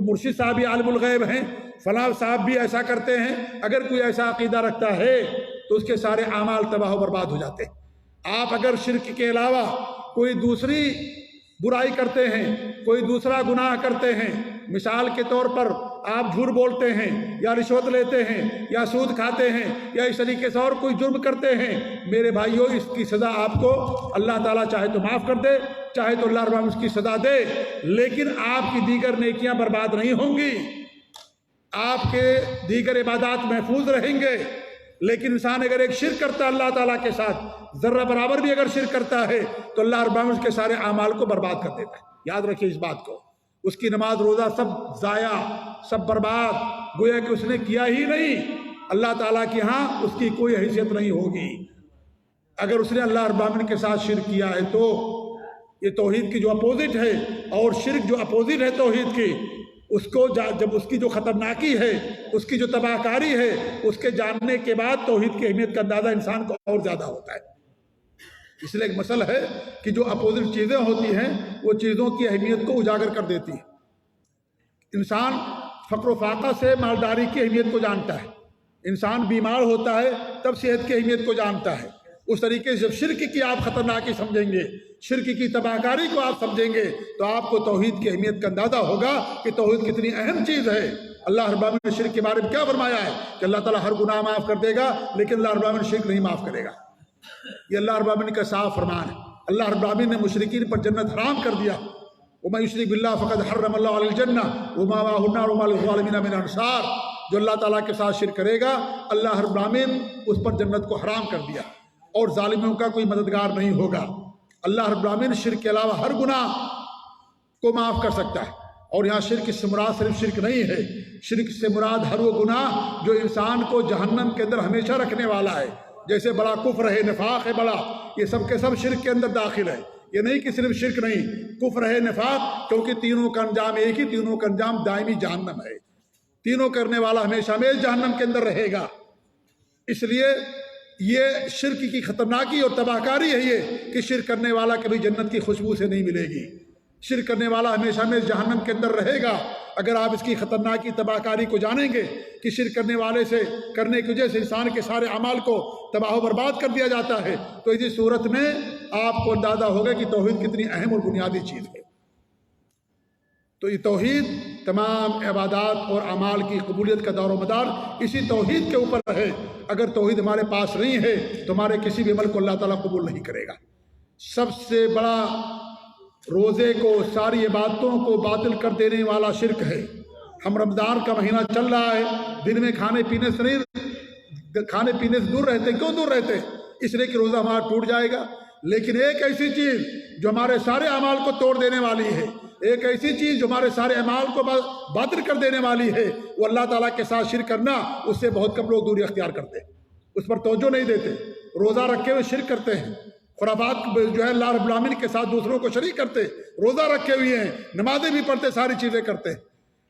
مرشد صاحب بھی عالم الغیب ہیں، فلاں صاحب بھی ایسا کرتے ہیں، اگر کوئی ایسا عقیدہ رکھتا ہے تو اس کے سارے اعمال تباہ و برباد ہو جاتے ہیں۔ آپ اگر شرک کے علاوہ کوئی دوسری برائی کرتے ہیں، کوئی دوسرا گناہ کرتے ہیں، مثال کے طور پر آپ جھوٹ بولتے ہیں یا رشوت لیتے ہیں یا سود کھاتے ہیں یا اس طریقے سے اور کوئی جرم کرتے ہیں، میرے بھائیوں اس کی سزا آپ کو اللہ تعالیٰ چاہے تو معاف کر دے، چاہے تو اللہ رب العالمین اس کی سزا دے، لیکن آپ کی دیگر نیکیاں برباد نہیں ہوں گی، آپ کے دیگر عبادات محفوظ رہیں گے۔ لیکن انسان اگر ایک شرک کرتا ہے اللہ تعالیٰ کے ساتھ، ذرہ برابر بھی اگر شرک کرتا ہے تو اللہ رب العالمین اس کے سارے اعمال کو برباد کر دیتا ہے۔ یاد رکھیے اس بات کو، اس کی نماز روزہ سب ضائع، سب برباد، گویا کہ اس نے کیا ہی نہیں، اللہ تعالیٰ کے ہاں اس کی کوئی حیثیت نہیں ہوگی۔ اگر اس نے اللہ رب العالمین کے ساتھ شرک کیا ہے تو یہ توحید کی جو اپوزٹ ہے، اور شرک جو اپوزٹ ہے توحید کی، اس کو جب اس کی جو خطرناکی ہے، اس کی جو تباہ کاری ہے، اس کے جاننے کے بعد توحید کی اہمیت کا اندازہ انسان کو اور زیادہ ہوتا ہے۔ اس لیے ایک مسئلہ ہے کہ جو اپوزٹ چیزیں ہوتی ہیں وہ چیزوں کی اہمیت کو اجاگر کر دیتی ہیں۔ انسان فقر و فاقہ سے مالداری کی اہمیت کو جانتا ہے، انسان بیمار ہوتا ہے تب صحت کی اہمیت کو جانتا ہے۔ اس طریقے سے جب شرک کی آپ خطرناکی سمجھیں گے، شرک کی تباہ کاری کو آپ سمجھیں گے تو آپ کو توحید کی اہمیت کا اندازہ ہوگا کہ توحید کتنی اہم چیز ہے۔ اللہ رب العالمین نے شرک کے بارے میں کیا فرمایا ہے کہ اللہ تعالیٰ ہر گناہ معاف کر دے گا، لیکن اللہ رب العالمین شرک نہیں معاف کرے گا۔ یہ اللہ رب العالمین کا صاف فرمان ہے۔ اللہ رب العالمین نے مشرکین پر جنت حرام کر دیا، وَمَن يُشْرِكْ بِاللَّهِ فَقَدْ حَرَّمَ اللَّهُ عَلَيْهِ الْجَنَّةَ وَمَأْوَاهُ النَّارُ وَمَا لِلظَّالِمِينَ مِنْ أَنصَارٍ۔ جو اللہ تعالیٰ کے ساتھ شرک کرے گا اللہ رب العالمین اس پر جنت کو حرام کر دیا، اور ظالموں کا کوئی مددگار نہیں ہوگا۔ اللہ رب العالمین شرک کے علاوہ ہر گناہ کو معاف کر سکتا ہے، اور یہاں شرک سے مراد صرف شرک نہیں ہے، شرک سے مراد ہر وہ گناہ جو انسان کو جہنم کے اندر ہمیشہ رکھنے والا ہے، جیسے بڑا کفر ہے، نفاق ہے بڑا، یہ سب کے سب شرک کے اندر داخل ہے۔ یہ نہیں کہ صرف شرک نہیں، کفر ہے، نفاق، کیونکہ تینوں کا انجام ایک ہی، تینوں کا انجام دائمی جہنم ہے، تینوں کرنے والا ہمیشہ ہمیشہ جہنم کے اندر رہے گا۔ اس لیے یہ شرک کی خطرناکی اور تباہ کاری ہے یہ کہ شرک کرنے والا کبھی جنت کی خوشبو سے نہیں ملے گی، شرک کرنے والا ہمیشہ ہمیشہ جہنم کے اندر رہے گا۔ اگر آپ اس کی خطرناکی تباہ کاری کو جانیں گے کہ شرک کرنے والے سے کرنے کی وجہ سے انسان کے سارے اعمال کو تباہ و برباد کر دیا جاتا ہے، تو اسی صورت میں آپ کو اندازہ ہوگا کہ توحید کتنی اہم اور بنیادی چیز ہے۔ تو یہ توحید تمام عبادات اور اعمال کی قبولیت کا دار و مدار اسی توحید کے اوپر ہے۔ اگر توحید ہمارے پاس نہیں ہے تو ہمارے کسی بھی عمل کو اللہ تعالیٰ قبول نہیں کرے گا۔ سب سے بڑا روزے کو، ساری عبادتوں کو باطل کر دینے والا شرک ہے۔ ہم رمضان کا مہینہ چل رہا ہے، دن میں کھانے پینے سے دور رہتے، کیوں دور رہتے؟ اس لیے کہ روزہ ہمارا ٹوٹ جائے گا۔ لیکن ایک ایسی چیز جو ہمارے سارے اعمال کو توڑ دینے والی ہے، ایک ایسی چیز جو ہمارے سارے اعمال کو باطل کر دینے والی ہے، وہ اللہ تعالیٰ کے ساتھ شرک کرنا، اس سے بہت کم لوگ دوری اختیار کرتے ہیں، اس پر توجہ نہیں دیتے۔ روزہ رکھے ہوئے شرک کرتے ہیں، خرافات جو ہے اللہ رب العالمین کے ساتھ دوسروں کو شریک کرتے، روزہ رکھے ہوئے ہیں، نمازیں بھی پڑھتے، ساری چیزیں کرتے۔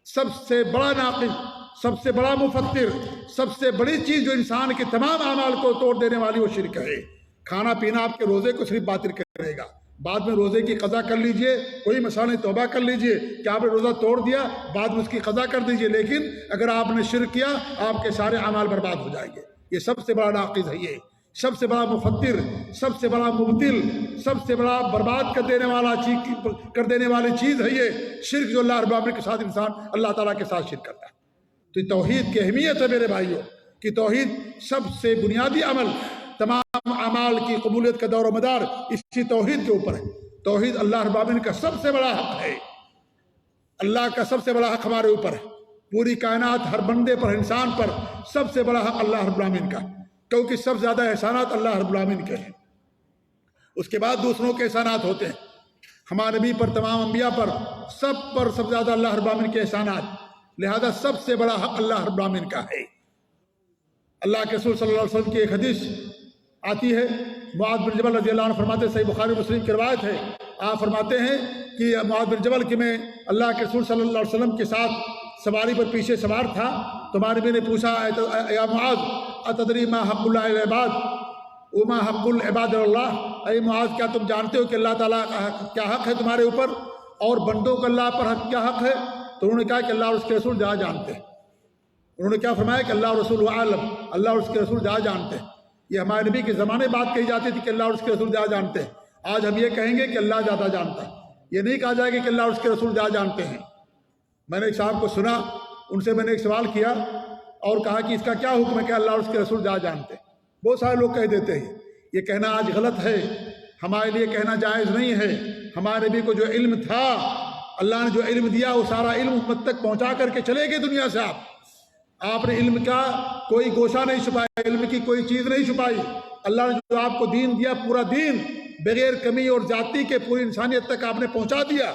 سب سے بڑا ناقص، سب سے بڑا مفتر، سب سے بڑی چیز جو انسان کے تمام اعمال کو توڑ دینے والی وہ شرک ہے۔ کھانا پینا آپ کے روزے کو صرف باطل کرے گا۔ بعد میں روزے کی قضا کر لیجئے، کوئی مسئلہ نہیں، توبہ کر لیجئے کہ آپ نے روزہ توڑ دیا، بعد میں اس کی قضا کر دیجئے، لیکن اگر آپ نے شرک کیا آپ کے سارے اعمال برباد ہو جائیں گے۔ یہ سب سے بڑا ناقص ہے، یہ سب سے بڑا مفتر، سب سے بڑا مبتل، سب سے بڑا برباد کر دینے والی چیز ہے یہ شرک، جو اللہ رب العالمین کے ساتھ انسان اللہ تعالیٰ کے ساتھ شرک کرتا ہے۔ تو توحید کی اہمیت ہے میرے بھائیوں، کہ توحید سب سے بنیادی عمل، تمام اعمال کی قبولیت کا دور و مدار اسی توحید کے اوپر ہے۔ توحید اللہ رب العالمین کا سب سے بڑا حق ہے، اللہ کا سب سے بڑا حق ہمارے اوپر ہے۔ پوری کائنات، ہر بندے پر، انسان پر سب سے بڑا حق اللہ رب العالمین کا، کیونکہ سب سے زیادہ احسانات اللہ رب العالمین کے ہیں، اس کے بعد دوسروں کے احسانات ہوتے ہیں، ہمارے نبی پر، تمام انبیاء پر، سب سے زیادہ اللہ رب العالمین کے احسانات، لہذا سب سے بڑا حق اللہ رب العالمین کا ہے۔ اللہ کے رسول صلی اللہ علیہ وسلم کی ایک حدیث آتی ہے، معاذ بن جبل رضی اللہ عنہ فرماتے ہیں، صحیح بخاری مسلم کی روایت ہے، آپ فرماتے ہیں کہ معاذ بن جبل کہ میں اللہ کے رسول صلی اللہ علیہ وسلم کے ساتھ سواری پر پیچھے سوار تھا، تو ہمارے نبی نے پوچھا، یا معاذ اتدری ما حق اللہ علی العباد وما حق العباد اللہ، اے معاذ کیا تم جانتے ہو کہ اللہ تعالیٰ کا کیا حق ہے تمہارے اوپر اور بندوں کا اللہ پر کیا حق ہے؟ تو انہوں نے کہا کہ اللہ اور اس کے رسول زیادہ جانتے ہیں۔ انہوں نے کیا فرمایا کہ اللہ اور رسول عالم، اللہ اور اس کے رسول زیادہ جانتے ہیں۔ یہ ہمارے نبی کے زمانے بات کہی جاتی تھی کہ اللہ اور اس کے رسول زیادہ جانتے ہیں، آج ہم یہ کہیں گے کہ اللہ زیادہ جانتا ہے، یہ نہیں کہا جائے گا کہ اللہ اور اس کے رسول زیادہ جانتے ہیں۔ میں نے ایک صاحب کو سنا، ان سے میں نے ایک سوال کیا اور کہا کہ اس کا کیا حکم ہے کہ اللہ اور اس کے رسول زیادہ جانتے ہیں؟ بہت سارے لوگ کہہ دیتے ہیں، یہ کہنا آج غلط ہے، ہمارے لیے کہنا جائز نہیں ہے۔ ہمارے نبی کو جو علم تھا، اللہ نے جو علم دیا وہ سارا علم امت تک پہنچا کر کے چلے گئے دنیا سے۔ آپ نے علم کا کوئی گوشہ نہیں چھپایا، علم کی کوئی چیز نہیں چھپائی۔ اللہ نے جو آپ کو دین دیا، پورا دین بغیر کمی اور زیادتی کے پوری انسانیت تک آپ نے پہنچا دیا۔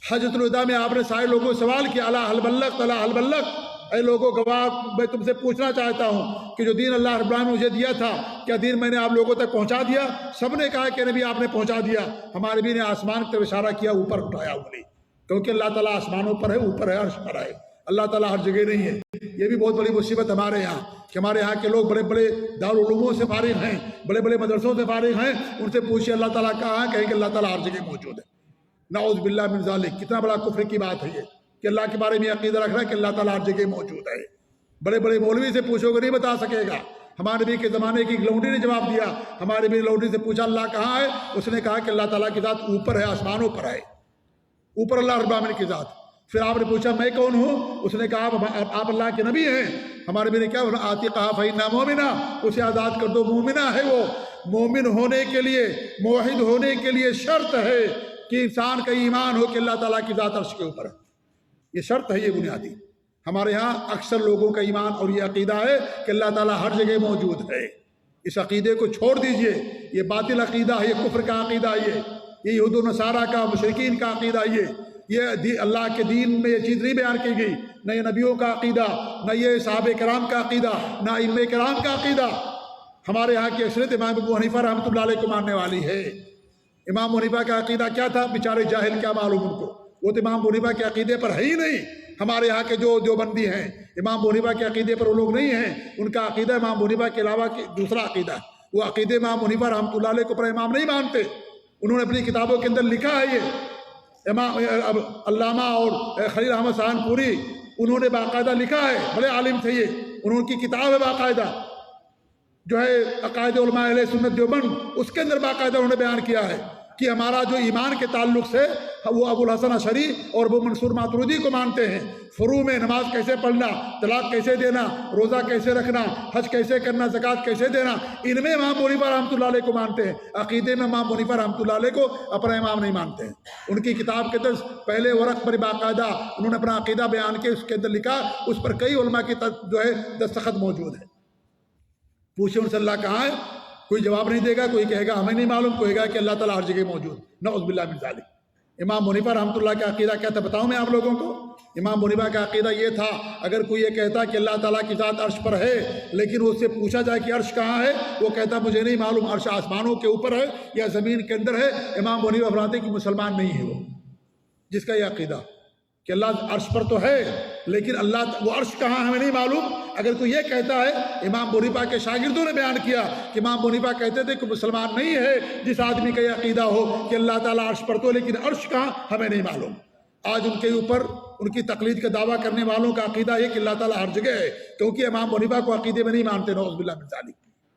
حجۃ الوداع میں آپ نے سارے لوگوں سے سوال کیا، الا هل بلغت، الا هل بلغت، اے لوگوں گواہ میں تم سے پوچھنا چاہتا ہوں کہ جو دین اللہ رب العالمین نے مجھے دیا تھا، کیا دین میں نے آپ لوگوں تک پہنچا دیا؟ سب نے کہا کہ نبی آپ نے پہنچا دیا۔ ہمارے نبی نے آسمان کی طرف اشارہ کیا، اوپر اٹھایا انگلی، کیونکہ اللہ تعالیٰ آسمانوں پر ہے، اوپر ہے، عرش پر ہے، اللہ تعالیٰ ہر جگہ نہیں ہے۔ یہ بھی بہت بڑی مصیبت ہمارے یہاں کہ ہمارے یہاں کے لوگ بڑے بڑے دارالعلوموں سے فارغ ہیں، بڑے بڑے مدرسوں سے فارغ ہیں، ان سے پوچھیے اللہ تعالیٰ کہاں ہے، کہیں کہ اللہ تعالیٰ ہر جگہ موجود ہے۔ نعوذ باللہ من ذالک، کتنا بڑا کفر کی بات ہے یہ کہ اللہ کے بارے میں عقیدہ رکھنا کہ اللہ تعالیٰ ہر جگہ موجود ہے۔ بڑے بڑے مولوی سے پوچھو گے نہیں بتا سکے گا۔ ہمارے نبی کے زمانے کی لونڈی نے جواب دیا، ہمارے نبی لونڈی سے پوچھا اللہ کہاں ہے، اس نے کہا کہ اللہ تعالیٰ کی ذات اوپر ہے، آسمانوں پر ہے، اوپر اللہ رب العالمین کی ذات۔ پھر آپ نے پوچھا میں کون ہوں، اس نے کہا آپ اللہ کے نبی ہیں۔ ہمارے نبی نے کہا آتقھا فإنھا مومنہ، اسے آزاد کر دو، مومنہ ہے وہ۔ مومن ہونے کے لیے، موحد ہونے کے لیے شرط ہے کہ انسان کا ایمان ہو کہ اللہ تعالیٰ کی ذات عرش کے اوپر ہے، یہ شرط ہے، یہ بنیادی۔ ہمارے ہاں اکثر لوگوں کا ایمان اور یہ عقیدہ ہے کہ اللہ تعالیٰ ہر جگہ موجود ہے۔ اس عقیدے کو چھوڑ دیجئے، یہ باطل عقیدہ ہے، یہ کفر کا عقیدہ ہے، یہ یہود و نصارہ کا، مشرکین کا عقیدہ ہے۔ یہ اللہ کے دین میں یہ چیز نہیں بیان کی گئی، نہ یہ نبیوں کا عقیدہ، نہ یہ صحابہ کرام کا عقیدہ، نہ ائمہ کرام کا عقیدہ۔ ہمارے یہاں کی اکثریت امام ابو حنیفہ رحمۃ اللہ علیہ کو ماننے والی ہے۔ امام حنیفہ کا عقیدہ کیا تھا؟ بیچارے جاہل، کیا معلوم ان کو، وہ تو امام حنیفہ کے عقیدے پر ہے ہی نہیں۔ ہمارے یہاں کے جو دیوبندی ہیں امام حنیفہ کے عقیدے پر وہ لوگ نہیں ہیں، ان کا عقیدہ امام حنیفہ کے علاوہ دوسرا عقیدہ ہے۔ وہ عقیدے امام حنیفہ رحمۃ اللہ علیہ کو پر امام نہیں مانتے۔ انہوں نے اپنی کتابوں کے اندر لکھا ہے، یہ امام علامہ اور خلیل احمد سہارنپوری انہوں نے باقاعدہ لکھا ہے، بڑے عالم تھے یہ، انہوں کی کتاب ہے باقاعدہ جو ہے عقائد علماء اہل سنت دیوبند، اس کے اندر باقاعدہ انہوں نے بیان کیا ہے کہ ہمارا جو ایمان کے تعلق سے وہ ابو الحسن اشعری اور ابو منصور ماتریدی کو مانتے ہیں۔ فروع میں نماز کیسے پڑھنا، طلاق کیسے دینا، روزہ کیسے رکھنا، حج کیسے کرنا، زکوٰۃ کیسے دینا، ان میں امام حنیفہ رحمۃ اللہ علیہ کو مانتے ہیں۔ عقیدے میں امام حنیفہ رحمۃ اللہ علیہ کو اپنا امام نہیں مانتے ہیں۔ ان کی کتاب کے اندر پہلے ورق پر باقاعدہ انہوں نے اپنا عقیدہ بیان کے اس کے اندر لکھا، اس پر کئی علماء کی جو ہے دستخط موجود ہے۔ پوچھے ان سے اللہ کہاں ہے، کوئی جواب نہیں دے گا، کوئی کہے گا ہمیں نہیں معلوم، کوئی کہے گا کہ اللہ تعالیٰ ہر جگہ موجود، نعوذ باللہ من ذالک۔ امام حنیفہ رحمۃ اللہ کا عقیدہ کیا تھا بتاؤں میں آپ لوگوں کو؟ امام حنیفہ کا عقیدہ یہ تھا، اگر کوئی یہ کہتا کہ اللہ تعالیٰ کی ذات عرش پر ہے، لیکن وہ اس سے پوچھا جائے کہ عرش کہاں ہے، وہ کہتا مجھے نہیں معلوم، عرش آسمانوں کے اوپر ہے یا زمین کے اندر ہے، امام حنیفہ فرماتے کہ مسلمان نہیں ہے وہ جس کا یہ عقیدہ کہ اللہ عرش پر تو ہے لیکن اللہ وہ عرش کہاں ہمیں نہیں معلوم۔ اگر کوئی یہ کہتا ہے، امام حنیفہ کے شاگردوں نے بیان کیا کہ امام حنیفہ کہتے تھے کہ مسلمان نہیں ہے جس آدمی کا یہ عقیدہ ہو کہ اللہ تعالیٰ عرش پر تو لیکن عرش کہاں ہمیں نہیں معلوم۔ آج ان کے اوپر ان کی تقلید کا دعویٰ کرنے والوں کا عقیدہ ہے کہ اللہ تعالیٰ ہر جگہ ہے، کیونکہ امام حنیفہ کو عقیدے میں نہیں مانتے، نعوذ باللہ من ذالک،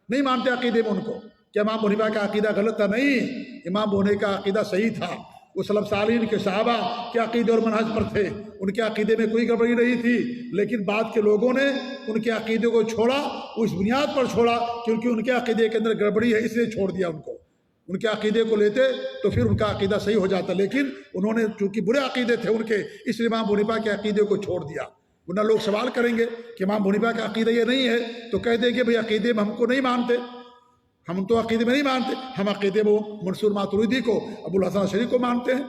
نہیں مانتے عقیدے میں ان کو کہ امام حنیفہ کا عقیدہ غلط تھا۔ نہیں، امام حنیفہ کا عقیدہ صحیح تھا۔ وہ سلف صالحین کے صحابہ کے عقیدے اور منہج پر تھے، ان کے عقیدے میں کوئی گڑبڑی نہیں تھی، لیکن بعد کے لوگوں نے ان کے عقیدے کو چھوڑا، اس بنیاد پر چھوڑا کیونکہ ان کے عقیدے کے اندر گڑبڑی ہے، اس لیے چھوڑ دیا ان کو۔ ان کے عقیدے کو لیتے تو پھر ان کا عقیدہ صحیح ہو جاتا، لیکن انہوں نے چونکہ برے عقیدے تھے ان کے، اس لیے امام حنیفہ کے عقیدے کو چھوڑ دیا۔ ورنہ لوگ سوال کریں گے کہ امام حنیفہ کا عقیدہ یہ نہیں ہے تو کہہ دیں گے بھئی عقیدے میں ہم کو نہیں مانتے، ہم تو عقیدے میں نہیں مانتے، ہم عقیدے میں منصور ماتریدی کو، ابو الحسن اشعری کو مانتے ہیں،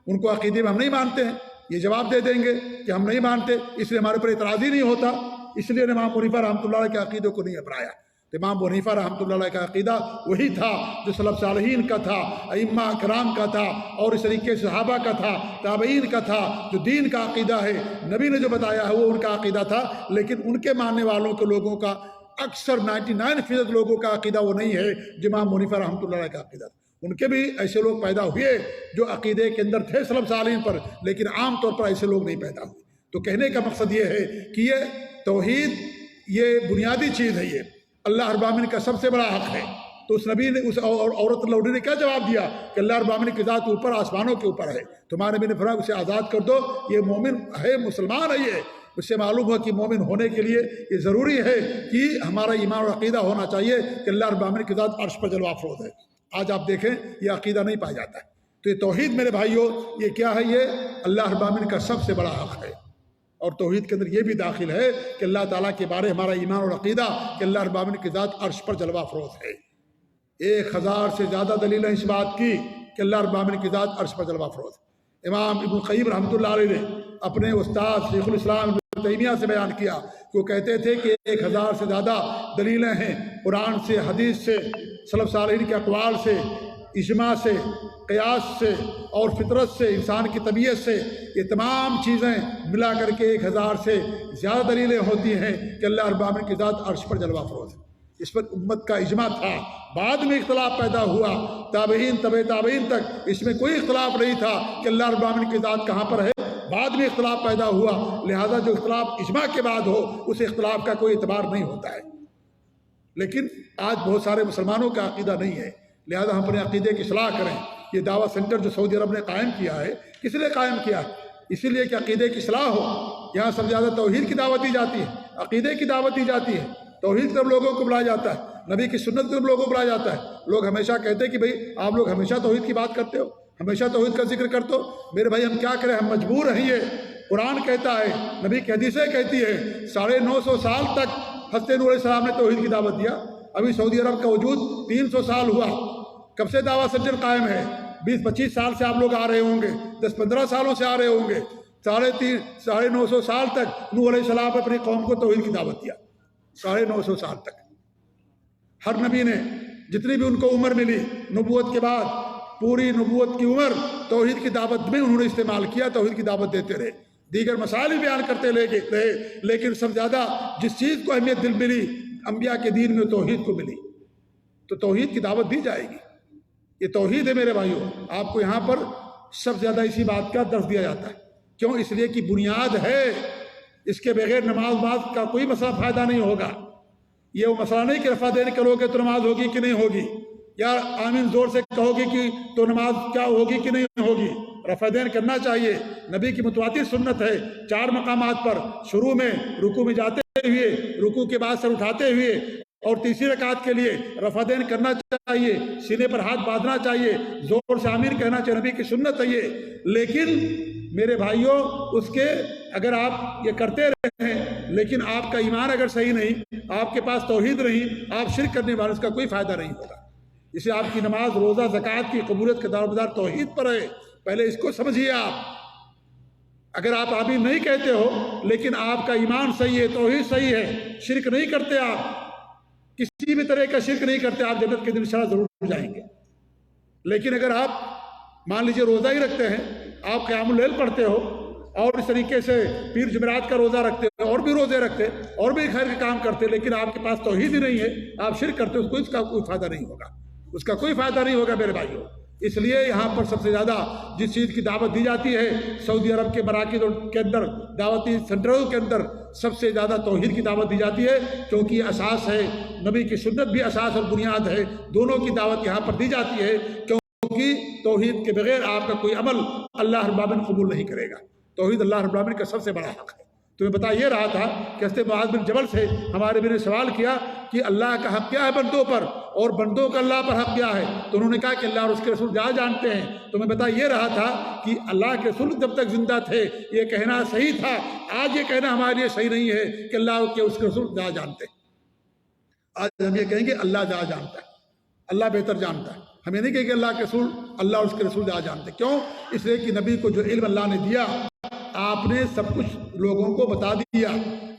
ان کو عقیدے میں ہم نہیں مانتے ہیں۔ یہ جواب دے دیں گے کہ ہم نہیں مانتے، اس لیے ہمارے پر اعتراض ہی نہیں ہوتا، اس لیے امام حنیفہ رحمۃ اللہ علیہ کے عقیدے کو نہیں اپنایا۔ تو امام حنیفہ رحمۃ اللہ علیہ کا عقیدہ وہی تھا جو سلف صالحین کا تھا، ائمہ کرام کا تھا، اور اس طریقے سے صحابہ کا تھا، تابعین کا تھا، جو دین کا عقیدہ ہے، نبی نے جو بتایا ہے وہ ان کا عقیدہ تھا۔ لیکن ان کے ماننے والوں کے لوگوں کا اکثر 99% لوگوں کا عقیدہ وہ نہیں ہے جو امام حنیفہ رحمۃ اللہ علیہ کا عقیدہ تھا۔ ان کے بھی ایسے لوگ پیدا ہوئے جو عقیدے کے اندر تھے سلف صالحین پر، لیکن عام طور پر ایسے لوگ نہیں پیدا ہوئے۔ تو کہنے کا مقصد یہ ہے کہ یہ توحید یہ بنیادی چیز ہے، یہ اللہ رب العالمین کا سب سے بڑا حق ہے۔ تو اس نبی نے اس عورت لوڈی نے کیا جواب دیا کہ اللہ رب العالمین کی ذات اوپر آسمانوں کے اوپر ہے، تمہارے نبی نے فرمایا اسے آزاد کر دو، یہ مومن ہے، مسلمان ہے۔ یہ اس سے معلوم ہوا کہ مومن ہونے کے لیے یہ ضروری ہے کہ ہمارا ایمان اور عقیدہ ہونا چاہیے کہ اللہ رب العالمین کی ذات عرش پر جلوہ افروز ہے۔ آج آپ دیکھیں یہ عقیدہ نہیں پایا جاتا ہے۔ تو یہ توحید میرے بھائیوں یہ کیا ہے؟ یہ اللہ رب العالمین کا سب سے بڑا حق ہے، اور توحید کے اندر یہ بھی داخل ہے کہ اللہ تعالیٰ کے بارے ہمارا ایمان اور عقیدہ کہ اللہ رب العالمین کی ذات عرش پر جلوہ افروز ہے۔ 1000 سے زیادہ دلیلیں اس بات کی کہ اللہ رب العالمین کی ذات عرش پر جلوہ افروز ہے۔ امام ابن القیم رحمۃ اللہ علیہ نے اپنے استاد شیخ الاسلام ابن تیمیہ سے بیان کیا کہ وہ کہتے تھے کہ 1000 سے زیادہ دلیلیں ہیں، قرآن سے، حدیث سے، سلف صالحین کے اقوال سے، اجماع سے، قیاس سے اور فطرت سے، انسان کی طبیعت سے، یہ تمام چیزیں ملا کر کے 1000 سے زیادہ دلیلیں ہوتی ہیں کہ اللہ رب العالمین کی ذات عرش پر جلوہ افروز ہے۔ اس پر امت کا اجماع تھا، بعد میں اختلاف پیدا ہوا، تابعین تبع تابعین تک اس میں کوئی اختلاف نہیں تھا کہ اللہ رب العالمین کی ذات کہاں پر ہے، بعد میں اختلاف پیدا ہوا، لہذا جو اختلاف اجماع کے بعد ہو اس اختلاف کا کوئی اعتبار نہیں ہوتا ہے۔ لیکن آج بہت سارے مسلمانوں کا عقیدہ نہیں ہے، لہذا ہم اپنے عقیدے کی اصلاح کریں۔ یہ دعویٰ سینٹر جو سعودی عرب نے قائم کیا ہے، کس لیے قائم کیا ہے؟ اسی لیے کہ عقیدے کی اصلاح ہو۔ یہاں سب سے زیادہ توحید کی دعوت دی جاتی ہے، عقیدے کی دعوت دی جاتی ہے، توحید کی طرف لوگوں کو بلایا جاتا ہے، نبی کی سنت کی طرف لوگوں کو بلایا جاتا ہے۔ لوگ ہمیشہ کہتے ہیں کہ بھئی آپ لوگ ہمیشہ توحید کی بات کرتے ہو، ہمیشہ توحید کا ذکر کرتے ہو۔ میرے بھائی ہم کیا کریں، ہم مجبور ہیں۔ یہ قرآن کہتا ہے، نبی کی حدیثیں کہتی ہے، 950 سال تک حضرت نوح علیہ السلام نے توحید کی دعوت دیا۔ ابھی سعودی عرب کا وجود 300 سال ہوا، کب سے دعویٰ سینٹر قائم ہے؟ 20-25 سال سے آپ لوگ آ رہے ہوں گے، 10-15 سالوں سے آ رہے ہوں گے، 950 سال تک نوح علیہ السلام نے اپنی قوم کو توحید کی دعوت دیا، 950 سال تک۔ ہر نبی نے جتنی بھی ان کو عمر ملی نبوت کے بعد، پوری نبوت کی عمر توحید کی دعوت میں انہوں نے استعمال کیا، توحید کی دعوت دیتے رہے، دیگر مسائل بھی بیان کرتے رہے، لیکن سب زیادہ جس چیز کو اہمیت دل ملی انبیاء کے دین میں توحید کو ملی، تو توحید کی دعوت دی جائے گی۔ یہ توحید ہے میرے بھائیوں، آپ کو یہاں پر سب سے زیادہ اسی بات کا درس دیا جاتا ہے۔ کیوں؟ اس لیے کہ بنیاد ہے، اس کے بغیر نماز کا کوئی مسئلہ فائدہ نہیں ہوگا۔ یہ وہ مسئلہ نہیں کہ رفع دین کرو گے تو نماز ہوگی کہ نہیں ہوگی، یا آمین زور سے کہو گے کہ تو نماز کیا ہوگی کہ نہیں ہوگی۔ رفع دین کرنا چاہیے، نبی کی متواتر سنت ہے 4 مقامات پر، شروع میں رکوع میں جاتے ہوئے، رکوع کے بعد سر اٹھاتے ہوئے، اور تیسری رکعت کے لیے رفع دین کرنا چاہیے، سینے پر ہاتھ باندھنا چاہیے، زور سے آمین کہنا چاہیے، نبی کی سنت ہے یہ۔ لیکن میرے بھائیوں، اس کے اگر آپ یہ کرتے رہے ہیں لیکن آپ کا ایمان اگر صحیح نہیں، آپ کے پاس توحید نہیں، آپ شرک کرنے والے، اس کا کوئی فائدہ نہیں ہوگا۔ اسے آپ کی نماز، روزہ، زکوٰۃ کی قبولیت کا دارومدار توحید پر ہے، پہلے اس کو سمجھیے آپ۔ اگر آپ آمین نہیں کہتے ہو لیکن آپ کا ایمان صحیح ہے، توحید صحیح ہے، شرک نہیں کرتے، آپ کسی بھی طرح کا شرک نہیں کرتے، آپ جنت کے دن انشاءاللہ ضرور جائیں گے۔ لیکن اگر آپ مان لیجئے روزہ ہی رکھتے ہیں، آپ قیام اللیل پڑھتے ہو، اور اس طریقے سے پیر جمعرات کا روزہ رکھتے ہو، اور بھی روزے رکھتے، اور بھی خیر کے کام کرتے، لیکن آپ کے پاس توحید ہی نہیں ہے، آپ شرک کرتے، اس کا کوئی فائدہ نہیں ہوگا، اس کا کوئی فائدہ نہیں ہوگا میرے بھائیوں۔ اس لیے یہاں پر سب سے زیادہ جس چیز کی دعوت دی جاتی ہے، سعودی عرب کے مراکز کے اندر، دعوتی سینٹروں کے اندر سب سے زیادہ توحید کی دعوت دی جاتی ہے، کیونکہ یہ اساس ہے، نبی کی سنت بھی اساس اور بنیاد ہے، دونوں کی دعوت یہاں پر دی جاتی ہے، کیونکہ توحید کے بغیر آپ کا کوئی عمل اللہ رب العالمین قبول نہیں کرے گا۔ توحید اللہ رب العالمین کا سب سے بڑا حق ہے۔ تو میں بتا یہ رہا تھا کہ حضرت معاذ بن جبل سے ہمارے بھی نے سوال کیا کہ اللہ کا حق کیا ہے بندوں پر، اور بندوں کا اللہ پر حق کیا ہے؟ تو انہوں نے کہا کہ اللہ اور اس کے رسول زیادہ جانتے ہیں۔ تو میں بتا یہ رہا تھا کہ اللہ کے رسول جب تک زندہ تھے یہ کہنا صحیح تھا، آج یہ کہنا ہمارے لیے صحیح نہیں ہے کہ اللہ کے اس کے رسول زیادہ جانتے ہیں۔ آج ہم یہ کہیں گے اللہ زیادہ جانتا ہے، اللہ بہتر جانتا ہے، ہم یہ نہیں کہیں کہ اللہ کے رسول، اللہ اور اس کے رسول زیادہ جانتے ہیں۔ کیوں؟ اس لیے کہ نبی کو جو علم اللہ نے دیا، آپ نے سب کچھ لوگوں کو بتا دیا،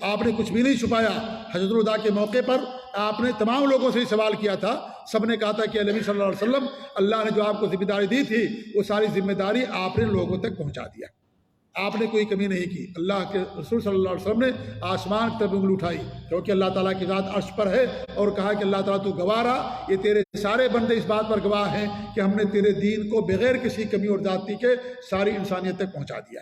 آپ نے کچھ بھی نہیں چھپایا۔ حجۃ الوداع کے موقع پر آپ نے تمام لوگوں سے سوال کیا تھا، سب نے کہا تھا کہ نبی صلی اللہ علیہ وسلم، اللہ نے جو آپ کو ذمہ داری دی تھی وہ ساری ذمہ داری آپ نے لوگوں تک پہنچا دیا، آپ نے کوئی کمی نہیں کی۔ اللہ کے رسول صلی اللہ علیہ وسلم نے آسمان کی طرف انگلی اٹھائی، کیونکہ اللہ تعالیٰ کی ذات عرش پر ہے، اور کہا کہ اللہ تعالیٰ تو گواہ رہا، یہ تیرے سارے بندے اس بات پر گواہ ہیں کہ ہم نے تیرے دین کو بغیر کسی کمی اور زیادتی کے ساری انسانیت تک پہنچا دیا۔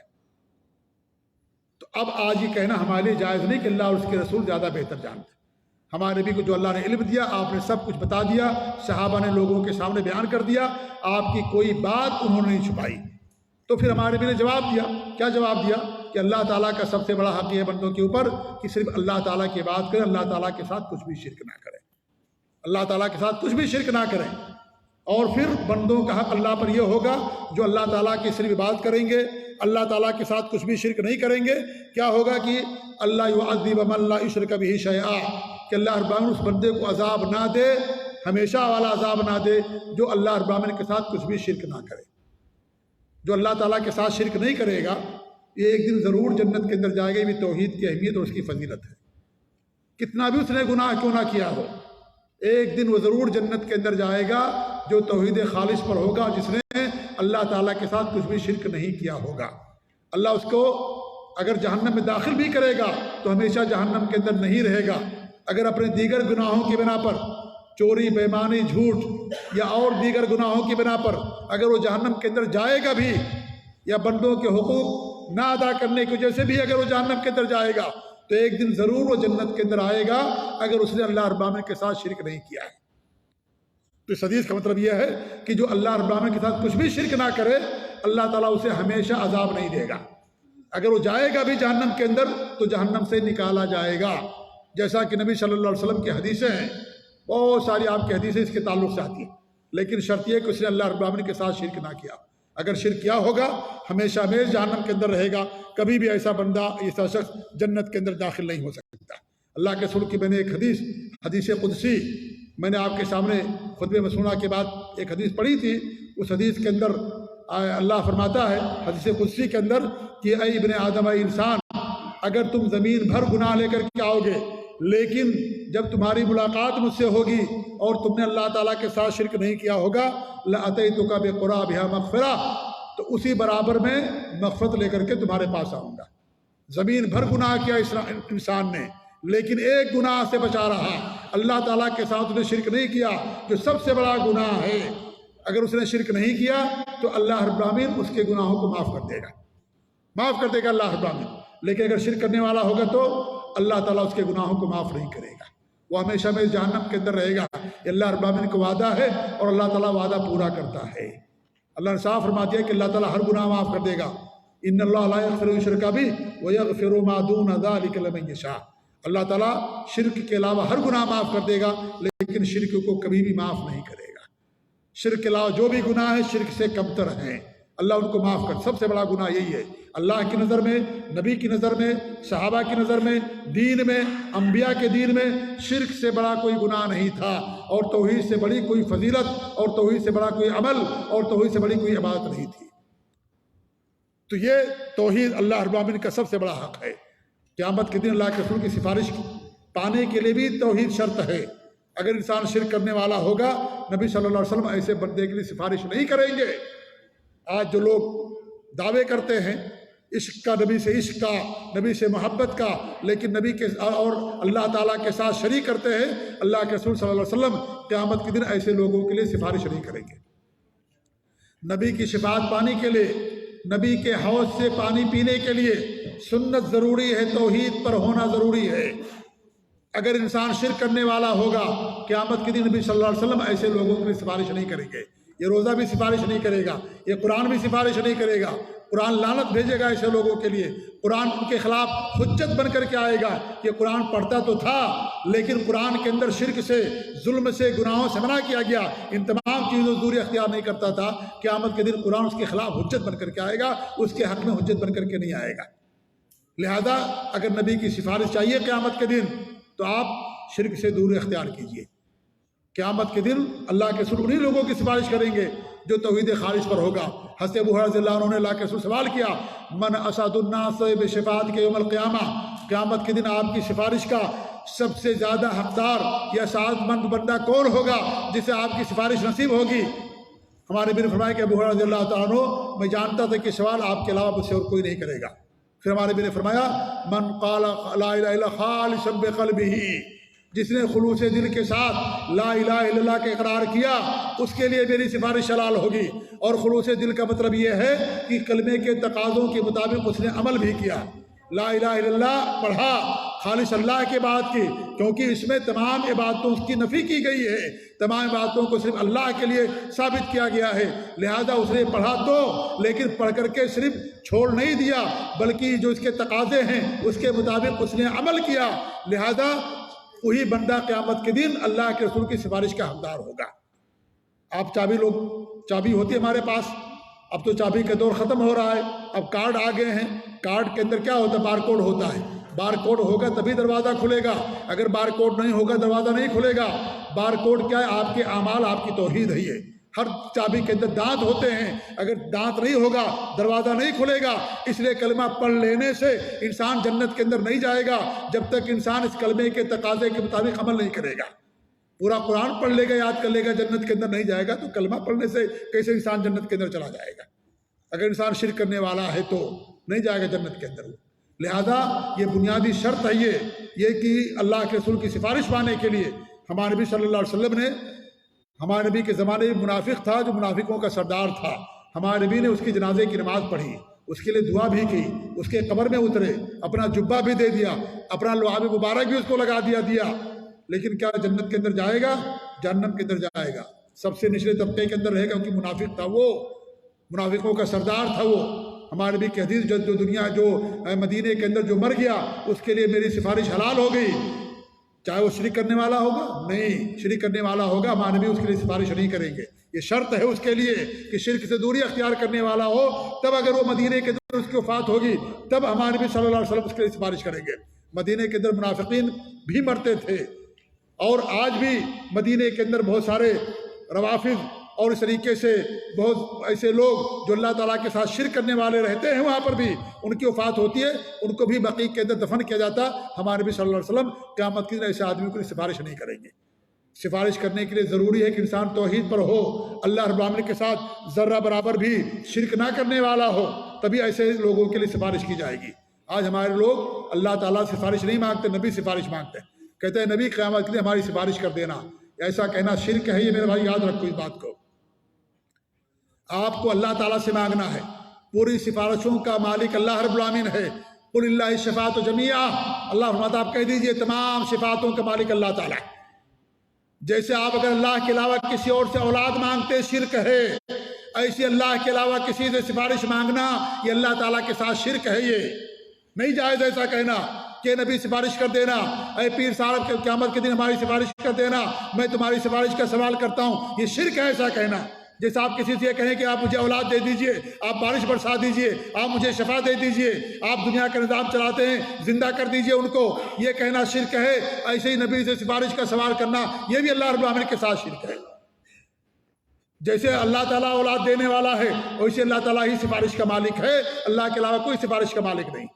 تو اب آج یہ کہنا ہمارے لیے جائز نہیں کہ اللہ اور اس کے رسول زیادہ بہتر جانتے ہیں۔ ہمارے نبی کو جو اللہ نے علم دیا، آپ نے سب کچھ بتا دیا، صحابہ نے لوگوں کے سامنے بیان کر دیا، آپ کی کوئی بات انہوں نے نہیں چھپائی۔ تو پھر ہمارے نبی نے جواب دیا، کیا جواب دیا؟ کہ اللہ تعالیٰ کا سب سے بڑا حق یہ ہے بندوں کے اوپر کہ صرف اللہ تعالیٰ کی بات کریں، اللہ تعالیٰ کے ساتھ کچھ بھی شرک نہ کریں، اللہ تعالیٰ کے ساتھ کچھ بھی شرک نہ کریں۔ اور پھر بندوں کا حق اللہ پر یہ ہوگا جو اللہ تعالیٰ کی صرف عبادت کریں گے، اللہ تعالیٰ کے ساتھ کچھ بھی شرک نہیں کریں گے۔ کیا ہوگا کہ اللہ یعذب من لا یشرک بہ شیئا، کہ اللہ رب العالمین اس بندے کو عذاب نہ دے، ہمیشہ والا عذاب نہ دے جو اللہ رب العالمین کے ساتھ کچھ بھی شرک نہ کرے۔ جو اللہ تعالیٰ کے ساتھ شرک نہیں کرے گا یہ ایک دن ضرور جنت کے اندر جائے گا۔ یہ بھی توحید کی اہمیت اور اس کی فضیلت ہے، کتنا بھی اس نے گناہ کیوں نہ کیا ہو، ایک دن وہ ضرور جنت کے اندر جائے گا جو توحید خالص پر ہوگا، جس نے اللہ تعالیٰ کے ساتھ کچھ بھی شرک نہیں کیا ہوگا۔ اللہ اس کو اگر جہنم میں داخل بھی کرے گا تو ہمیشہ جہنم کے اندر نہیں رہے گا۔ اگر اپنے دیگر گناہوں کی بنا پر، چوری، بے ایمانی، جھوٹ یا اور دیگر گناہوں کی بنا پر اگر وہ جہنم کے اندر جائے گا بھی، یا بندوں کے حقوق نہ ادا کرنے کی وجہ سے بھی اگر وہ جہنم کے اندر جائے گا، تو ایک دن ضرور وہ جنت کے اندر آئے گا اگر اس نے اللہ رب العالمین کے ساتھ شرک نہیں کیا ہے۔ تو اس حدیث کا مطلب یہ ہے کہ جو اللہ رب العالمین کے ساتھ کچھ بھی شرک نہ کرے، اللہ تعالیٰ اسے ہمیشہ عذاب نہیں دے گا۔ اگر وہ جائے گا بھی جہنم کے اندر تو جہنم سے نکالا جائے گا، جیسا کہ نبی صلی اللہ علیہ وسلم کی حدیثیں ہیں، بہت ساری آپ کی حدیثیں اس کے تعلق سے آتی ہیں، لیکن شرط یہ کہ اس نے اللہ رب العالمین کے ساتھ شرک نہ کیا۔ اگر شرک کیا ہوگا ہمیشہ ہمیشہ جہنم کے اندر رہے گا، کبھی بھی ایسا بندہ، ایسا شخص جنت کے اندر داخل نہیں ہو سکتا۔ اللہ کے رسول کی میں نے ایک حدیث قدسی میں نے آپ کے سامنے خطبہ مسنونہ کے بعد ایک حدیث پڑھی تھی، اس حدیث کے اندر اللہ فرماتا ہے حدیث قدسی کے اندر کہ اے ابن آدم، اے انسان، اگر تم زمین بھر گناہ لے کر کے آؤ گے، لیکن جب تمہاری ملاقات مجھ سے ہوگی اور تم نے اللہ تعالیٰ کے ساتھ شرک نہیں کیا ہوگا، لَأَتَيْتُكَ بِقُرَابِهَا مَغْفِرَةً، تو اسی برابر میں مغفرت لے کر کے تمہارے پاس آؤں گا۔ زمین بھر گناہ کیا انسان نے، لیکن ایک گناہ سے بچا رہا، اللہ تعالیٰ کے ساتھ اس نے شرک نہیں کیا، جو سب سے بڑا گناہ ہے۔ اگر اس نے شرک نہیں کیا تو اللہ رب العالمین اس کے گناہوں کو معاف کر دے گا، معاف کر دے گا اللہ رب العالمین۔ لیکن اگر شرک کرنے والا ہوگا تو اللہ تعالیٰ اس کے گناہوں کو معاف نہیں کرے گا، وہ ہمیشہ میں جہنم کے اندر رہے گا۔ یہ اللہ رب العالمین کا وعدہ ہے اور اللہ تعالیٰ وعدہ پورا کرتا ہے۔ اللہ نے صاف فرما دیا کہ اللہ تعالیٰ ہر گناہ معاف کر دے گا۔ ان اللہ لا یغفر یشرک بہ ویغفر ما دون ذلک لمن یشاء، اللہ تعالیٰ شرک کے علاوہ ہر گناہ معاف کر دے گا، لیکن شرک کو کبھی بھی معاف نہیں کرے گا۔ شرک کے علاوہ جو بھی گناہ ہے شرک سے کمتر ہیں، اللہ ان کو معاف کر۔ سب سے بڑا گناہ یہی ہے اللہ کی نظر میں، نبی کی نظر میں، صحابہ کی نظر میں، دین میں، انبیاء کے دین میں شرک سے بڑا کوئی گناہ نہیں تھا، اور توحید سے بڑی کوئی فضیلت، اور توحید سے بڑا کوئی عمل، اور توحید سے بڑی کوئی عبادت نہیں تھی۔ تو یہ توحید اللہ رب العالمین کا سب سے بڑا حق ہے۔ قیامت کے دن اللہ کے رسول کی سفارش پانے کے لیے بھی توحید شرط ہے۔ اگر انسان شرک کرنے والا ہوگا، نبی صلی اللہ علیہ وسلم ایسے بندے کے لیے سفارش نہیں کریں گے۔ آج جو لوگ دعوے کرتے ہیں عشق کا، نبی سے عشق کا، نبی سے محبت کا، لیکن نبی کے اور اللہ تعالیٰ کے ساتھ شریک کرتے ہیں، اللہ کے رسول صلی اللہ علیہ وسلم قیامت کے دن ایسے لوگوں کے لیے سفارش نہیں کریں گے۔ نبی کی شفاعت پانے کے لیے، نبی کے حوض سے پانی پینے کے لیے سنت ضروری ہے، توحید پر ہونا ضروری ہے۔ اگر انسان شرک کرنے والا ہوگا، قیامت کے دن نبی صلی اللہ علیہ وسلم ایسے لوگوں کے لیے سفارش نہیں کریں گے۔ یہ روزہ بھی سفارش نہیں کرے گا، یہ قرآن بھی سفارش نہیں کرے گا۔ قرآن لعنت بھیجے گا ایسے لوگوں کے لیے، قرآن ان کے خلاف حجت بن کر کے آئے گا کہ قرآن پڑھتا تو تھا، لیکن قرآن کے اندر شرک سے، ظلم سے، گناہوں سے منع کیا گیا، ان تمام چیزوں سے دوری اختیار نہیں کرتا تھا۔ قیامت کے دن قرآن اس کے خلاف حجت بن کر کے آئے گا، اس کے حق میں حجت بن کر کے نہیں آئے گا۔ لہذا اگر نبی کی سفارش چاہیے قیامت کے دن تو آپ شرک سے دوری اختیار کیجیے۔ قیامت کے دن اللہ کے رسول انہی لوگوں کی سفارش کریں گے جو توحید خالص پر ہوگا۔ حضرت ابو ہریرہ رضی اللہ عنہ نے اللہ کے رسول سوال کیا، من اسعد الناس بشفاعت کے یوم القیامہ، قیامت کے دن آپ کی سفارش کا سب سے زیادہ حقدار یا سعادت مند بندہ کون ہوگا جسے آپ کی سفارش نصیب ہوگی؟ ہمارے نبی نے فرمایا کہ ابو ہریرہ رضی اللہ تعالیٰ عنہ، میں جانتا تھا کہ سوال آپ کے علاوہ مجھ سے اور کوئی نہیں کرے گا۔ پھر ہمارے نبی نے فرمایا، من قال لا الہ الا خالصا بقلبہ، جس نے خلوص دل کے ساتھ لا الہ الا اللہ کا اقرار کیا، اس کے لیے میری سفارش حلال ہوگی۔ اور خلوص دل کا مطلب یہ ہے کہ کلمے کے تقاضوں کے مطابق اس نے عمل بھی کیا، لا الہ الا اللہ پڑھا، خالص اللہ کی بات کی، کیونکہ اس میں تمام عبادتوں کی نفی کی گئی ہے، تمام عبادتوں کو صرف اللہ کے لیے ثابت کیا گیا ہے۔ لہذا اس نے پڑھا تو، لیکن پڑھ کر کے صرف چھوڑ نہیں دیا، بلکہ جو اس کے تقاضے ہیں اس کے مطابق اس نے عمل کیا۔ لہذا وہی بندہ قیامت کے دن اللہ کے رسول کی سفارش کا حقدار ہوگا۔ آپ چابی ہوتی ہے ہمارے پاس، اب تو چابی کا دور ختم ہو رہا ہے، اب کارڈ آ گئے ہیں۔ کارڈ کے اندر کیا ہوتا ہے؟ بار کوڈ ہوتا ہے۔ بار کوڈ ہوگا تبھی دروازہ کھلے گا، اگر بار کوڈ نہیں ہوگا دروازہ نہیں کھلے گا۔ بار کوڈ کیا ہے؟ آپ کے اعمال، آپ کی توحید ہے۔ یہ ہر چابی کے اندر دانت ہوتے ہیں، اگر دانت نہیں ہوگا دروازہ نہیں کھلے گا۔ اس لیے کلمہ پڑھ لینے سے انسان جنت کے اندر نہیں جائے گا جب تک انسان اس کلمے کے تقاضے کے مطابق عمل نہیں کرے گا۔ پورا قرآن پڑھ لے گا، یاد کر لے گا، جنت کے اندر نہیں جائے گا، تو کلمہ پڑھنے سے کیسے انسان جنت کے اندر چلا جائے گا؟ اگر انسان شرک کرنے والا ہے تو نہیں جائے گا جنت کے اندر۔ لہذا یہ بنیادی شرط ہے یہ کہ اللہ کے رسول کی سفارش پانے کے لیے ہمارے نبی صلی اللہ علیہ وسلم نے، ہمارے نبی کے زمانے میں منافق تھا جو منافقوں کا سردار تھا، ہمارے نبی نے اس کی جنازے کی نماز پڑھی، اس کے لیے دعا بھی کی، اس کے قبر میں اترے، اپنا جبہ بھی دے دیا، اپنا لعاب مبارک بھی اس کو لگا دیا، لیکن کیا جنت کے اندر جائے گا؟ جہنم کے اندر جائے گا، سب سے نچلے طبقے کے اندر رہے گا، کیونکہ منافق تھا وہ، منافقوں کا سردار تھا وہ۔ ہمارے نبی کی حدیث جو مدینے کے اندر جو مر گیا اس کے لیے میری سفارش حلال ہو گئی، چاہے وہ شرک کرنے والا ہوگا، نہیں شرک کرنے والا ہوگا ہمارے نبی اس کے لیے سفارش نہیں کریں گے۔ یہ شرط ہے اس کے لیے کہ شرک سے دوری اختیار کرنے والا ہو، تب اگر وہ مدینے کے اندر اس کی وفات ہوگی تب ہمارے نبی صلی اللہ علیہ وسلم اس کے لیے سفارش کریں گے۔ مدینے کے اندر منافقین بھی مرتے تھے، اور آج بھی مدینے کے اندر بہت سارے روافض اور اس طریقے سے بہت ایسے لوگ جو اللہ تعالیٰ کے ساتھ شرک کرنے والے رہتے ہیں وہاں پر بھی ان کی وفات ہوتی ہے، ان کو بھی بقیع کے اندر دفن کیا جاتا۔ ہمارے نبی صلی اللہ علیہ وسلم قیامت کے دن ایسے آدمی کو سفارش نہیں کریں گے۔ سفارش کرنے کے لیے ضروری ہے کہ انسان توحید پر ہو، اللہ رب العالمین کے ساتھ ذرہ برابر بھی شرک نہ کرنے والا ہو، تبھی ایسے لوگوں کے لیے سفارش کی جائے گی۔ آج ہمارے لوگ اللہ تعالیٰ سے سفارش نہیں مانگتے، نبی سفارش مانگتے ہیں، کہتے ہیں نبی قیامت کے لیے ہماری سفارش کر دینا۔ ایسا کہنا شرک ہے، یہ میرے بھائی یاد رکھو اس بات کو۔ آپ کو اللہ تعالیٰ سے مانگنا ہے، پوری سفارشوں کا مالک اللہ رب العالمین ہے۔ قل اللہ الشفاعۃ جمیعا، اللہ فرماتا آپ کہہ دیجئے تمام صفاتوں کا مالک اللہ تعالیٰ ہے۔ جیسے آپ اگر اللہ کے علاوہ کسی اور سے اولاد مانگتے شرک ہے، ایسی اللہ کے علاوہ کسی سے سفارش مانگنا یہ اللہ تعالیٰ کے ساتھ شرک ہے۔ یہ نہیں جائز ایسا کہنا کہ نبی سفارش کر دینا، اے پیر صاحب کے قیامت کے دن ہماری سفارش کر دینا، میں تمہاری سفارش کا سوال کرتا ہوں، یہ شرک ہے ایسا کہنا۔ جیسے آپ کسی سے یہ کہیں کہ آپ مجھے اولاد دے دیجئے، آپ بارش برسا دیجئے، آپ مجھے شفا دے دیجئے، آپ دنیا کا نظام چلاتے ہیں زندہ کر دیجئے ان کو، یہ کہنا شرک ہے۔ ایسے ہی نبی سے سفارش کا سوال کرنا یہ بھی اللہ رب العالمین کے ساتھ شرک ہے۔ جیسے اللہ تعالیٰ اولاد دینے والا ہے ویسے اللہ تعالیٰ ہی سفارش کا مالک ہے، اللہ کے علاوہ کوئی سفارش کا مالک نہیں۔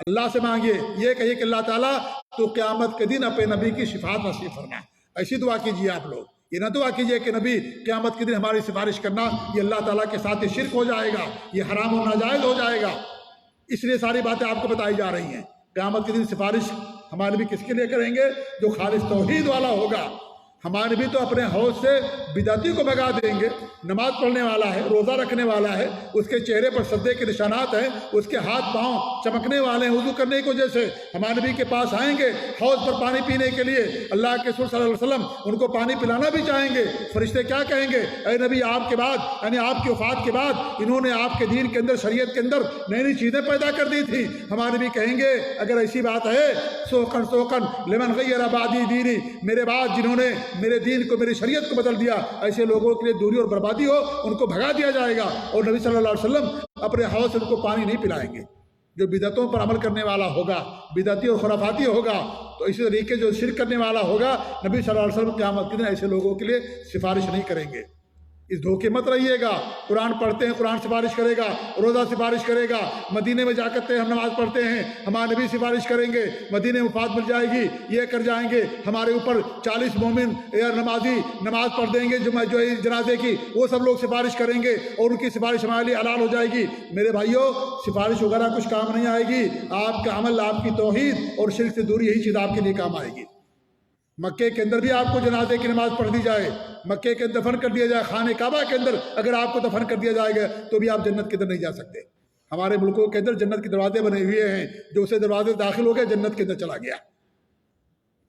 اللہ سے مانگیے، یہ کہیے کہ اللہ تعالیٰ تو قیامت کے دن اپنے نبی کی شفاعت نصیب فرما، ایسی دعا کیجیے آپ لوگ۔ یہ نہ دعا کیجیے کہ نبی قیامت کے دن ہماری سفارش کرنا، یہ اللہ تعالیٰ کے ساتھ یہ شرک ہو جائے گا، یہ حرام و ناجائز ہو جائے گا۔ اس لیے ساری باتیں آپ کو بتائی جا رہی ہیں۔ قیامت کے دن سفارش ہمارے نبی کس کے لیے کریں گے؟ جو خالص توحید والا ہوگا۔ ہمارے نبی تو اپنے حوض سے بدعتی کو بھگا دیں گے۔ نماز پڑھنے والا ہے، روزہ رکھنے والا ہے، اس کے چہرے پر سجدے کے نشانات ہیں، اس کے ہاتھ پاؤں چمکنے والے ہیں وضو کرنے کی وجہ سے، ہمارے نبی کے پاس آئیں گے حوض پر پانی پینے کے لیے، اللہ کے رسول صلی اللہ علیہ وسلم ان کو پانی پلانا بھی چاہیں گے۔ فرشتے کیا کہیں گے؟ اے نبی آپ کے بعد یعنی آپ کی وفات کے بعد انہوں نے آپ کے دین کے اندر، شریعت کے اندر نئی نئی چیزیں پیدا کر دی تھی۔ ہمارے نبی کہیں گے اگر ایسی بات ہے سوقن سوقن لمن غیر بعدی دینی، میرے بعد جنہوں نے میرے دین کو، میری شریعت کو بدل دیا، ایسے لوگوں کے لیے دوری اور بربادی ہو، ان کو بھگا دیا جائے گا۔ اور نبی صلی اللہ علیہ وسلم اپنے حوض سے ان کو پانی نہیں پلائیں گے۔ جو بدعتوں پر عمل کرنے والا ہوگا، بدعتی اور خرافاتی ہوگا، تو اسی طریقے جو شرک کرنے والا ہوگا، نبی صلی اللہ علیہ وسلم قیامت کے دن ایسے لوگوں کے لیے سفارش نہیں کریں گے۔ اس دھوکے مت رہیے گا۔ قرآن پڑھتے ہیں، قرآن سفارش کرے گا، روزہ سفارش کرے گا، مدینے میں جا کرتے ہم نماز پڑھتے ہیں، ہمارے نبی سفارش کریں گے، مدینے میں وفات مل جائے گی، یہ کر جائیں گے، ہمارے اوپر 40 مومن یا نمازی نماز پڑھ دیں گے جو جنازے کی، وہ سب لوگ سفارش کریں گے اور ان کی سفارش ہمارے لیے حلال ہو جائے گی۔ میرے بھائیوں، سفارش وغیرہ کچھ کام نہیں آئے گی۔ آپ کا عمل، آپ کی توحید اور شرک سے دوری، یہی چیز آپ کے لیے کام آئے گی۔ مکے کے اندر بھی آپ کو جنازے کی نماز پڑھ دی جائے، مکے کے اندر دفن کر دیا جائے، خانہ کعبہ کے اندر اگر آپ کو دفن کر دیا جائے گا تو بھی آپ جنت کے اندر نہیں جا سکتے۔ ہمارے ملکوں کے اندر جنت کے دروازے بنے ہوئے ہیں، جو اسے دروازے داخل ہو گئے جنت کے اندر چلا گیا۔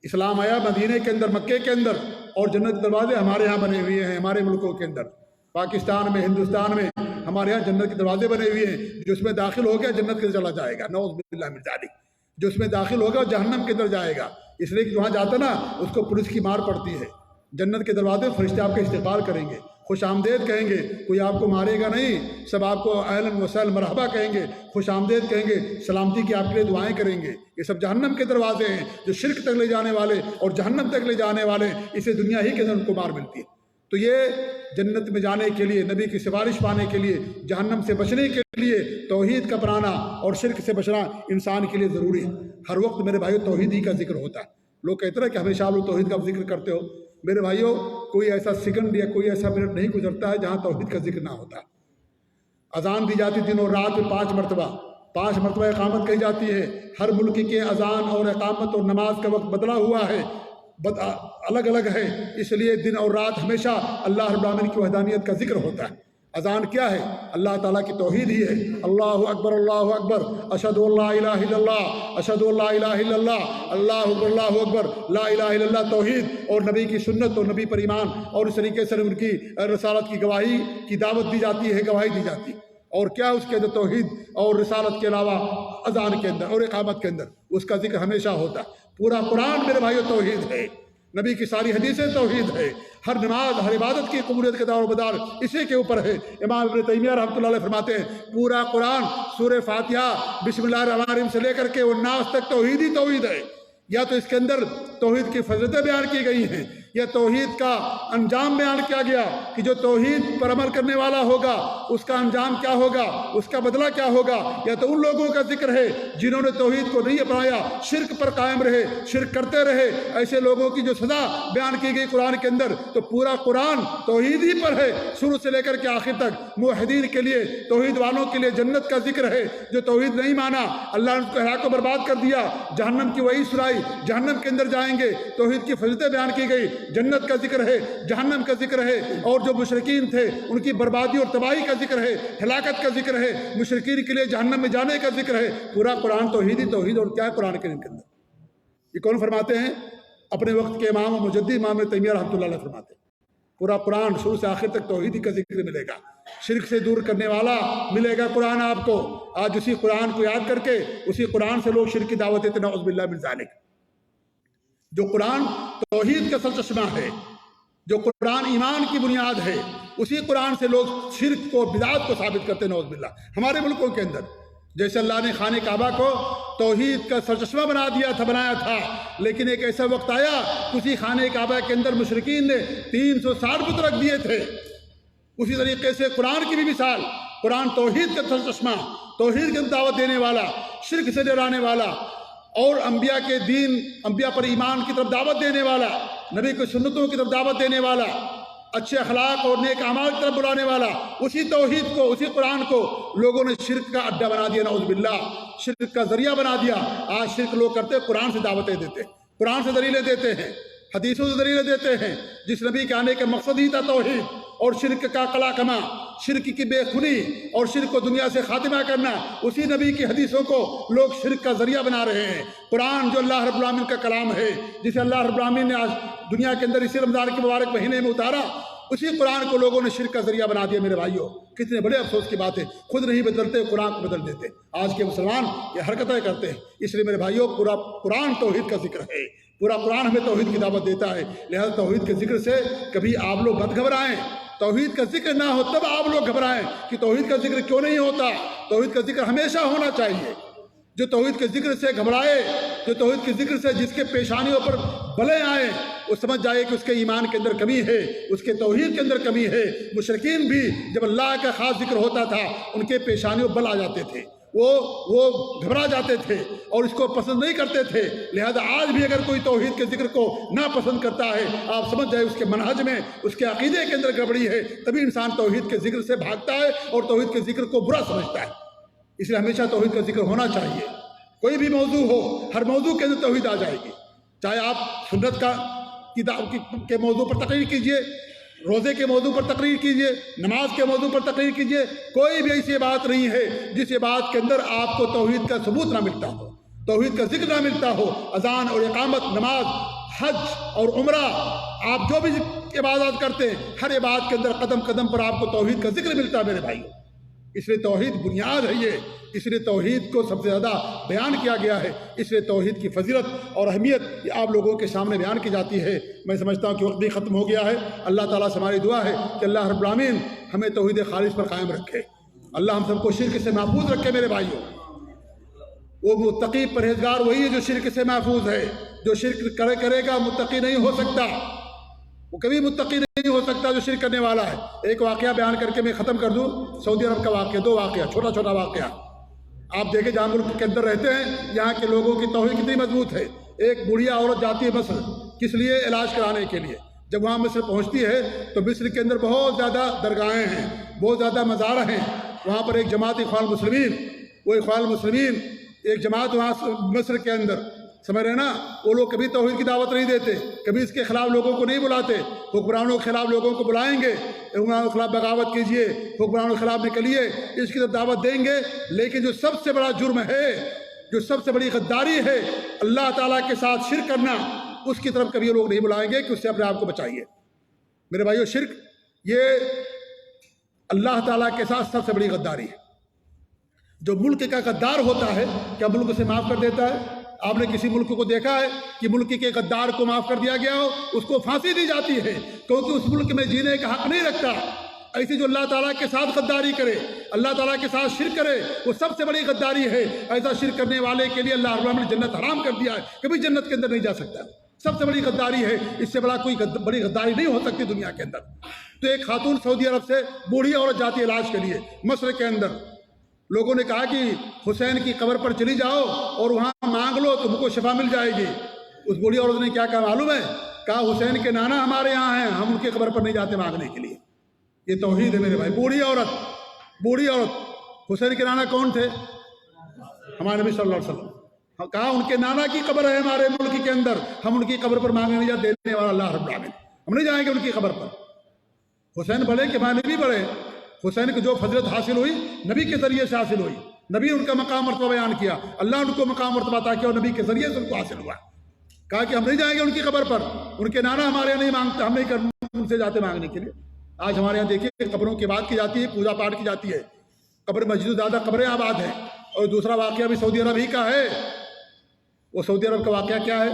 اسلام آیا مدینے کے اندر، مکے کے اندر، اور جنت کے دروازے ہمارے ہاں بنے ہوئے ہیں، ہمارے ملکوں کے اندر، پاکستان میں، ہندوستان میں ہمارے ہاں جنت کے دروازے بنے ہوئے ہیں۔ جو اس میں داخل ہو گیا جنت کے اندر چلا جائے گا، نعوذ باللہ من ذالک۔ جو اس میں داخل ہوگا جہنم کے اندر جائے گا، اس لیے کہ وہاں جاتا نا اس کو پولیس کی مار پڑتی ہے۔ جنت کے دروازے فرشتے آپ کا استقبال کریں گے، خوش آمدید کہیں گے، کوئی آپ کو مارے گا نہیں، سب آپ کو اہلاً و سہلاً مرحبا کہیں گے، خوش آمدید کہیں گے، سلامتی کی آپ کے لیے دعائیں کریں گے۔ یہ سب جہنم کے دروازے ہیں جو شرک تک لے جانے والے اور جہنم تک لے جانے والے، اسے دنیا ہی کے اندر ان کو مار ملتی ہے۔ تو یہ جنت میں جانے کے لیے، نبی کی سفارش پانے کے لیے، جہنم سے بچنے کے لیے توحید کا اپنانا اور شرک سے بچنا انسان کے لیے ضروری ہے۔ ہر وقت میرے بھائیو توحید ہی کا ذکر ہوتا ہے۔ لوگ کہتے ہیں کہ ہمیشہ آپ لوگ توحید کا ذکر کرتے ہو۔ میرے بھائیو، کوئی ایسا سیکنڈ یا کوئی ایسا منٹ نہیں گزرتا ہے جہاں توحید کا ذکر نہ ہوتا۔ اذان دی جاتی دن اور رات میں 5 مرتبہ، 5 مرتبہ اقامت کہی جاتی ہے۔ ہر ملک کے اذان اور اقامت اور نماز کا وقت بدلا ہوا ہے، الگ الگ ہے، اس لیے دن اور رات ہمیشہ اللہ رب العالمین کی وحدانیت کا ذکر ہوتا ہے۔ اذان کیا ہے؟ اللہ تعالیٰ کی توحید ہی ہے۔ اللہ اکبر، اللہ اکبر، اشہد ان لا الہ الا اللہ، اشہد ان لا الہ الا اللہ، اللہ اکبر، لا الہ الا اللہ توحید اور نبی کی سنت اور نبی پر ایمان، اور اس طریقے سے ان کی رسالت کی گواہی کی دعوت دی جاتی ہے، گواہی دی جاتی ہے۔ اور کیا اس کے اندر توحید اور رسالت کے علاوہ اذان کے اندر اور اقامت کے اندر اس کا ذکر ہمیشہ ہوتا ہے۔ پورا قرآن میرے بھائیو توحید ہے، نبی کی ساری حدیثیں توحید ہے، ہر نماز، ہر عبادت کی قبولیت کا دار و مدار اسی کے اوپر ہے۔ امام ابن تیمیہ رحمۃ اللہ علیہ فرماتے ہیں پورا قرآن سورہ فاتحہ بسم اللہ الرحمن الرحیم سے لے کر کے والناس تک توحید ہی توحید ہے۔ یا تو اس کے اندر توحید کی فضیلتیں بیان کی گئی ہیں، یہ توحید کا انجام بیان کیا گیا کہ جو توحید پر عمل کرنے والا ہوگا اس کا انجام کیا ہوگا، اس کا بدلہ کیا ہوگا۔ یا تو ان لوگوں کا ذکر ہے جنہوں نے توحید کو نہیں اپنایا، شرک پر قائم رہے، شرک کرتے رہے، ایسے لوگوں کی جو سزا بیان کی گئی قرآن کے اندر۔ تو پورا قرآن توحید ہی پر ہے، شروع سے لے کر کے آخر تک۔ موحدین کے لیے، توحید والوں کے لیے جنت کا ذکر ہے۔ جو توحید نہیں مانا، اللہ نے اس کو ہلاک و برباد کر دیا، جہنم کی وہی سنائی، جہنم کے اندر جائیں گے۔ توحید کی فضیلتیں بیان کی گئی، جنت کا ذکر ہے، جہنم کا ذکر ہے، اور جو مشرکین تھے ان کی بربادی اور تباہی کا ذکر ہے، ہلاکت کا ذکر ہے، مشرکین کے لیے جہنم میں جانے کا ذکر ہے۔ پورا قرآن توحید ہی توحید۔ اور کیا ہے قرآن کریم کے اندر؟ یہ کون فرماتے ہیں؟ اپنے وقت کے امام و مجدد امام ابن تیمیہ رحمۃ اللہ علیہ فرماتے ہیں پورا قرآن شروع سے آخر تک توحید ہی کا ذکر ملے گا، شرک سے دور کرنے والا ملے گا قرآن آپ کو۔ آج اسی قرآن کو یاد کر کے اسی قرآن سے لوگ شرک کی دعوت دیتے، نعوذ باللہ من ذالک۔ جو قرآن توحید کا سرچشمہ ہے، جو قرآن ایمان کی بنیاد ہے، اسی قرآن سے لوگ شرک کو، بدعت کو ثابت کرتے، نعوذ باللہ۔ ہمارے ملکوں کے اندر جیسے اللہ نے خانہ کعبہ کو توحید کا سرچشمہ بنایا تھا، لیکن ایک ایسا وقت آیا اسی خانہ کعبہ کے اندر مشرکین نے 360 بت رکھ دیے تھے۔ اسی طریقے سے قرآن کی بھی مثال، قرآن توحید کا سرچشمہ، توحید کی دعوت دینے والا، شرک سے ڈرانے والا، اور انبیاء کے دین، انبیاء پر ایمان کی طرف دعوت دینے والا، نبی کی سنتوں کی طرف دعوت دینے والا، اچھے اخلاق اور نیک اعمال کی طرف بلانے والا، اسی توحید کو، اسی قرآن کو لوگوں نے شرک کا اڈا بنا دیا، نعوذ باللہ، شرک کا ذریعہ بنا دیا۔ آج شرک لوگ کرتے، قرآن سے دعوتیں دیتے، قرآن سے دلیلیں دیتے ہیں، حدیثوں سے دلیلیں دیتے ہیں، جس نبی کے آنے کا مقصد ہی تھا توحید، اور شرک کا قلع کما، شرک کی بے خونی اور شرک کو دنیا سے خاتمہ کرنا، اسی نبی کی حدیثوں کو لوگ شرک کا ذریعہ بنا رہے ہیں۔ قرآن جو اللہ رب العالمین کا کلام ہے، جسے اللہ رب العالمین نے آج دنیا کے اندر اسی رمضان کے مبارک مہینے میں اتارا، اسی قرآن کو لوگوں نے شرک کا ذریعہ بنا دیا۔ میرے بھائیوں، کتنے بڑے افسوس کی بات ہے، خود نہیں بدلتے، قرآن کو بدل دیتے۔ آج کے مسلمان یہ حرکتیں کرتے ہیں۔ اس لیے میرے بھائیوں، پورا قرآن توحید کا ذکر ہے، پورا قرآن ہمیں توحید کی دعوت دیتا ہے۔ لہذا توحید کے ذکر سے کبھی آپ لوگ مت گھبرائیں، توحید کا ذکر نہ ہو تب آپ لوگ گھبرائیں کہ توحید کا ذکر کیوں نہیں ہوتا۔ توحید کا ذکر ہمیشہ ہونا چاہیے۔ جو توحید کے ذکر سے گھبرائے، جو توحید کے ذکر سے جس کے پیشانیوں پر بلے آئیں، وہ سمجھ جائے کہ اس کے ایمان کے اندر کمی ہے، اس کے توحید کے اندر کمی ہے۔ مشرکین بھی جب اللہ کا خاص ذکر ہوتا تھا، ان کے پیشانیوں بل آ جاتے تھے، وہ گھبرا جاتے تھے اور اس کو پسند نہیں کرتے تھے۔ لہذا آج بھی اگر کوئی توحید کے ذکر کو ناپسند کرتا ہے، آپ سمجھ جائے اس کے منہج میں، اس کے عقیدے کے اندر گڑبڑی ہے، تبھی انسان توحید کے ذکر سے بھاگتا ہے اور توحید کے ذکر کو برا سمجھتا ہے۔ اس لیے ہمیشہ توحید کا ذکر ہونا چاہیے۔ کوئی بھی موضوع ہو، ہر موضوع کے اندر توحید آ جائے گی۔ چاہے آپ سنت کے موضوع پر تقریر کیجئے، روزے کے موضوع پر تقریر کیجئے، نماز کے موضوع پر تقریر کیجئے، کوئی بھی ایسی بات نہیں ہے جس بات کے اندر آپ کو توحید کا ثبوت نہ ملتا ہو، توحید کا ذکر نہ ملتا ہو۔ اذان اور اقامت، نماز، حج اور عمرہ، آپ جو بھی عبادات کرتے ہیں، ہر عبادت کے اندر قدم قدم پر آپ کو توحید کا ذکر ملتا ہے میرے بھائیوں۔ اس لیے توحید بنیاد ہے یہ، اس لیے توحید کو سب سے زیادہ بیان کیا گیا ہے۔ اس لیے توحید کی فضیلت اور اہمیت یہ آپ لوگوں کے سامنے بیان کی جاتی ہے۔ میں سمجھتا ہوں کہ وقت بھی ختم ہو گیا ہے۔ اللہ تعالیٰ سے ہماری دعا ہے کہ اللہ رب العالمین ہمیں توحید خالص پر قائم رکھے، اللہ ہم سب کو شرک سے محفوظ رکھے میرے بھائیوں۔ وہ متقی پرہیزگار وہی ہے جو شرک سے محفوظ ہے۔ جو شرک کرے گا متقی نہیں ہو سکتا، وہ کبھی متقی نہیں ہو سکتا جو شرک کرنے والا ہے۔ ایک واقعہ بیان کر کے میں ختم کر دوں، سعودی عرب کا واقعہ، دو واقعہ، چھوٹا چھوٹا واقعہ۔ آپ دیکھیں جہاں ملک کے اندر رہتے ہیں، یہاں کے لوگوں کی توحید کتنی مضبوط ہے۔ ایک بوڑھیا عورت جاتی ہے مصر، کس لیے؟ علاج کرانے کے لیے۔ جب وہاں مصر پہنچتی ہے تو مصر کے اندر بہت زیادہ درگاہیں ہیں، بہت زیادہ مزار ہیں۔ وہاں پر ایک جماعت اخوان المسلمین، وہ اخوان المسلمین ایک جماعت وہاں مصر کے اندر، سمجھ رہے نا، وہ لوگ کبھی توحید کی دعوت نہیں دیتے، کبھی اس کے خلاف لوگوں کو نہیں بلاتے۔ حکمرانوں کے خلاف لوگوں کو بلائیں گے، حکمرانوں کے خلاف بغاوت کیجئے، حکمرانوں کے خلاف نکلیے، اس کی طرف دعوت دیں گے۔ لیکن جو سب سے بڑا جرم ہے، جو سب سے بڑی غداری ہے، اللہ تعالیٰ کے ساتھ شرک کرنا، اس کی طرف کبھی لوگ نہیں بلائیں گے کہ اس سے اپنے آپ کو بچائیے۔ میرے بھائیو، شرک یہ اللہ تعالیٰ کے ساتھ سب سے بڑی غداری ہے۔ جو ملک کا غدار ہوتا ہے، کیا ملک سے معاف کر دیتا ہے؟ آپ نے کسی ملک کو دیکھا ہے کہ ملک کے غدار کو معاف کر دیا گیا ہو؟ اس کو پھانسی دی جاتی ہے، کیونکہ اس ملک میں جینے کا حق نہیں رکھتا۔ ایسی جو اللہ تعالیٰ کے ساتھ غداری کرے، اللہ تعالیٰ کے ساتھ شرک کرے، وہ سب سے بڑی غداری ہے۔ ایسا شرک کرنے والے کے لیے اللہ رب العالمین نے جنت حرام کر دیا ہے، کبھی جنت کے اندر نہیں جا سکتا۔ سب سے بڑی غداری ہے، اس سے بڑا کوئی بڑی غداری نہیں ہو سکتی دنیا کے اندر۔ تو ایک خاتون سعودی عرب سے بوڑھی عورت جاتی ہے علاج کے لیے مصر کے اندر، لوگوں نے کہا کہ حسین کی قبر پر چلی جاؤ اور وہاں مانگ لو تم کو شفا مل جائے گی۔ اس بوڑھی عورت نے کیا کہا معلوم ہے؟ کہا حسین کے نانا ہمارے یہاں ہیں، ہم ان کی قبر پر نہیں جاتے مانگنے کے لیے۔ یہ توحید ہے میرے بھائی۔ بوڑھی عورت، حسین کے نانا کون تھے؟ ہمارے نبی صلی اللہ علیہ وسلم۔ کہا ان کے نانا کی قبر ہے ہمارے ملک کے اندر، ہم ان کی قبر پر مانگنے نہیں جاتے، دینے والا اللہ رب العالمین، ہم نہیں جائیں گے ان کی قبر پر۔ حسین بڑھے کہ ہمارے نبی بڑھے، حسین کو جو فضیلت حاصل ہوئی نبی کے ذریعے سے حاصل ہوئی، نبی ان کا مقام مرتبہ بیان کیا، اللہ ان کو مقام مرتبہ عطا کیا اور نبی کے ذریعے سے ان کو حاصل ہوا۔ کہا کہ ہم نہیں جائیں گے ان کی قبر پر، ان کے نانا ہمارے یہاں نہیں مانگتے، ہم نہیں ان سے جاتے مانگنے کے لیے۔ آج ہمارے یہاں دیکھیے قبروں کی بات کی جاتی ہے، پوجا پاٹ کی جاتی ہے، قبر مسجد زیادہ قبریں آباد ہیں۔ اور دوسرا واقعہ بھی سعودی عرب ہی کا ہے۔ وہ سعودی عرب کا واقعہ کیا ہے؟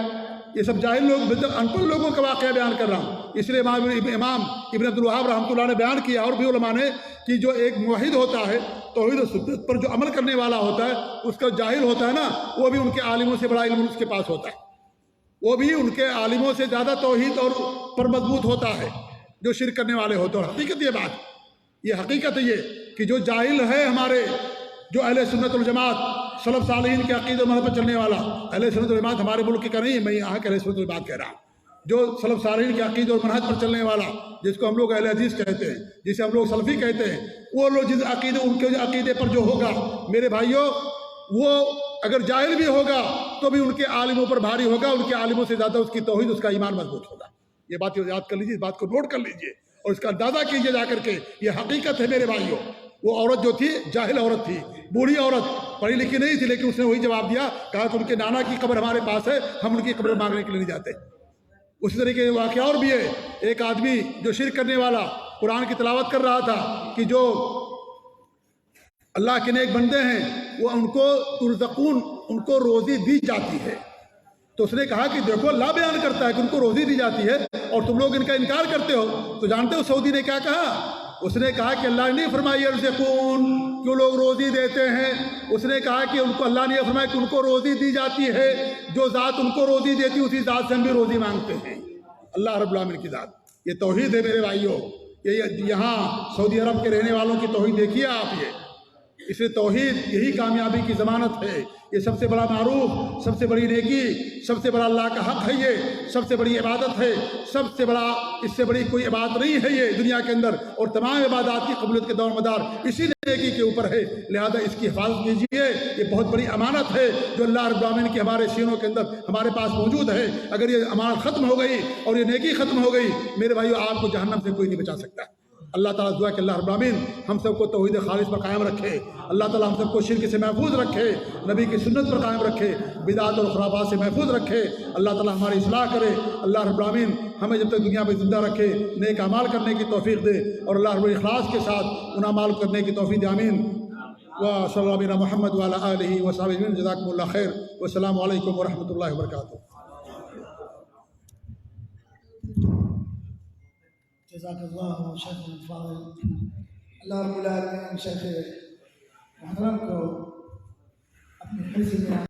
یہ سب جاہل لوگ، ان پڑھ لوگوں کا واقعہ بیان کر رہا ہوں۔ اس لیے امام ابن عبد الوہاب رحمۃ اللہ نے بیان کیا، اور بھی علماء نے، کہ جو ایک موحد ہوتا ہے توحید و سنت پر جو عمل کرنے والا ہوتا ہے، اس کا جاہل ہوتا ہے نا، وہ بھی ان کے عالموں سے بڑا علم اس کے پاس ہوتا ہے، وہ بھی ان کے عالموں سے زیادہ توحید اور پر مضبوط ہوتا ہے جو شرک کرنے والے ہوتے ہیں۔ اور حقیقت یہ بات، یہ حقیقت ہے یہ کہ جو جاہل ہے ہمارے، جو اہل سنت والجماعت سلف صالحین کے عقیدے و مذہب پر چلنے والا، اہل سنت والجماعت ہمارے ملک کا نہیں، میں یہاں کے اہل سنت والجماعت کہہ رہا ہوں، جو سلف صالحین کے عقیدے اور منہج پر چلنے والا، جس کو ہم لوگ اہل حدیث کہتے ہیں، جسے ہم لوگ سلفی کہتے ہیں، وہ لوگ جس عقیدے، ان کے عقیدے پر جو ہوگا میرے بھائیوں، وہ اگر جاہل بھی ہوگا تو بھی ان کے عالموں پر بھاری ہوگا، ان کے عالموں سے زیادہ اس کی توحید، اس کا ایمان مضبوط ہوگا۔ یہ بات یاد کر لیجیے، اس بات کو نوٹ کر لیجیے اور اس کا اندازہ کیجیے جا کر کے، یہ حقیقت ہے میرے بھائیوں۔ وہ عورت جو تھی جاہل عورت تھی، بوڑھی عورت، پڑھی لکھی نہیں تھی، لیکن اس نے وہی جواب دیا، کہا کہ ان کے نانا کی قبر ہمارے پاس ہے، ہم ان کی قبر مانگنے کے لیے نہیں جاتے۔ اسی طریقے کے واقعہ اور بھی ہے، ایک آدمی جو شرک کرنے والا قرآن کی تلاوت کر رہا تھا کہ جو اللہ کے نیک بندے ہیں وہ ان کو ترزقون، ان کو روزی دی جاتی ہے۔ تو اس نے کہا کہ دیکھو اللہ بیان کرتا ہے کہ ان کو روزی دی جاتی ہے اور تم لوگ ان کا انکار کرتے ہو۔ تو جانتے ہو سعودی نے کیا کہا؟ اس نے کہا کہ اللہ نے نہیں فرمایا یرزقون، جو لوگ روزی دیتے ہیں، اس نے کہا کہ ان کو اللہ نے یہ فرمایا کہ ان کو روزی دی جاتی ہے، جو ذات ان کو روزی دیتی اسی ذات سے ہم بھی روزی مانگتے ہیں، اللہ رب العالمین کی ذات۔ یہ توحید ہے میرے بھائیوں۔ یہ یہاں سعودی عرب کے رہنے والوں کی توحید دیکھیے آپ، یہ اس لیے توحید یہی کامیابی کی ضمانت ہے۔ یہ سب سے بڑا معروف، سب سے بڑی نیکی، سب سے بڑا اللہ کا حق ہے، یہ سب سے بڑی عبادت ہے، سب سے بڑا، اس سے بڑی کوئی عبادت نہیں ہے یہ دنیا کے اندر، اور تمام عبادات کی قبولیت کے دور مدار اسی نیکی کے اوپر ہے۔ لہذا اس کی حفاظت کیجیے، یہ بہت بڑی امانت ہے جو اللہ رب العالمین کے ہمارے سینوں کے اندر ہمارے پاس موجود ہے۔ اگر یہ امانت ختم ہو گئی اور یہ نیکی ختم ہو گئی میرے بھائیو، آپ کو جہنم سے کوئی نہیں بچا سکتا۔ اللہ تعالیٰ دعا کہ اللہ رب العالمین ہم سب کو توحید خالص پر قائم رکھے، اللہ تعالیٰ ہم سب کو شرک سے محفوظ رکھے، نبی کی سنت پر قائم رکھے، بدعات اور خرافات سے محفوظ رکھے، اللہ تعالیٰ ہماری اصلاح کرے۔ اللہ رب العالمین ہمیں جب تک دنیا میں زندہ رکھے نیک اعمال کرنے کی توفیق دے، اور اللہ رب اخلاص کے ساتھ ان اعمال کرنے کی توفیق دے، آمین۔ وصلی اللہ علی محمد وعلی آلہ وصحبہ اجمعین، جزاکم اللہ خیر، والسلام علیکم ورحمۃ اللہ وبرکاتہ۔ جزاک اللہ شیخ الفاضل۔ اللہ رب العالمین شیخ محترم کو اپنی حفظ میں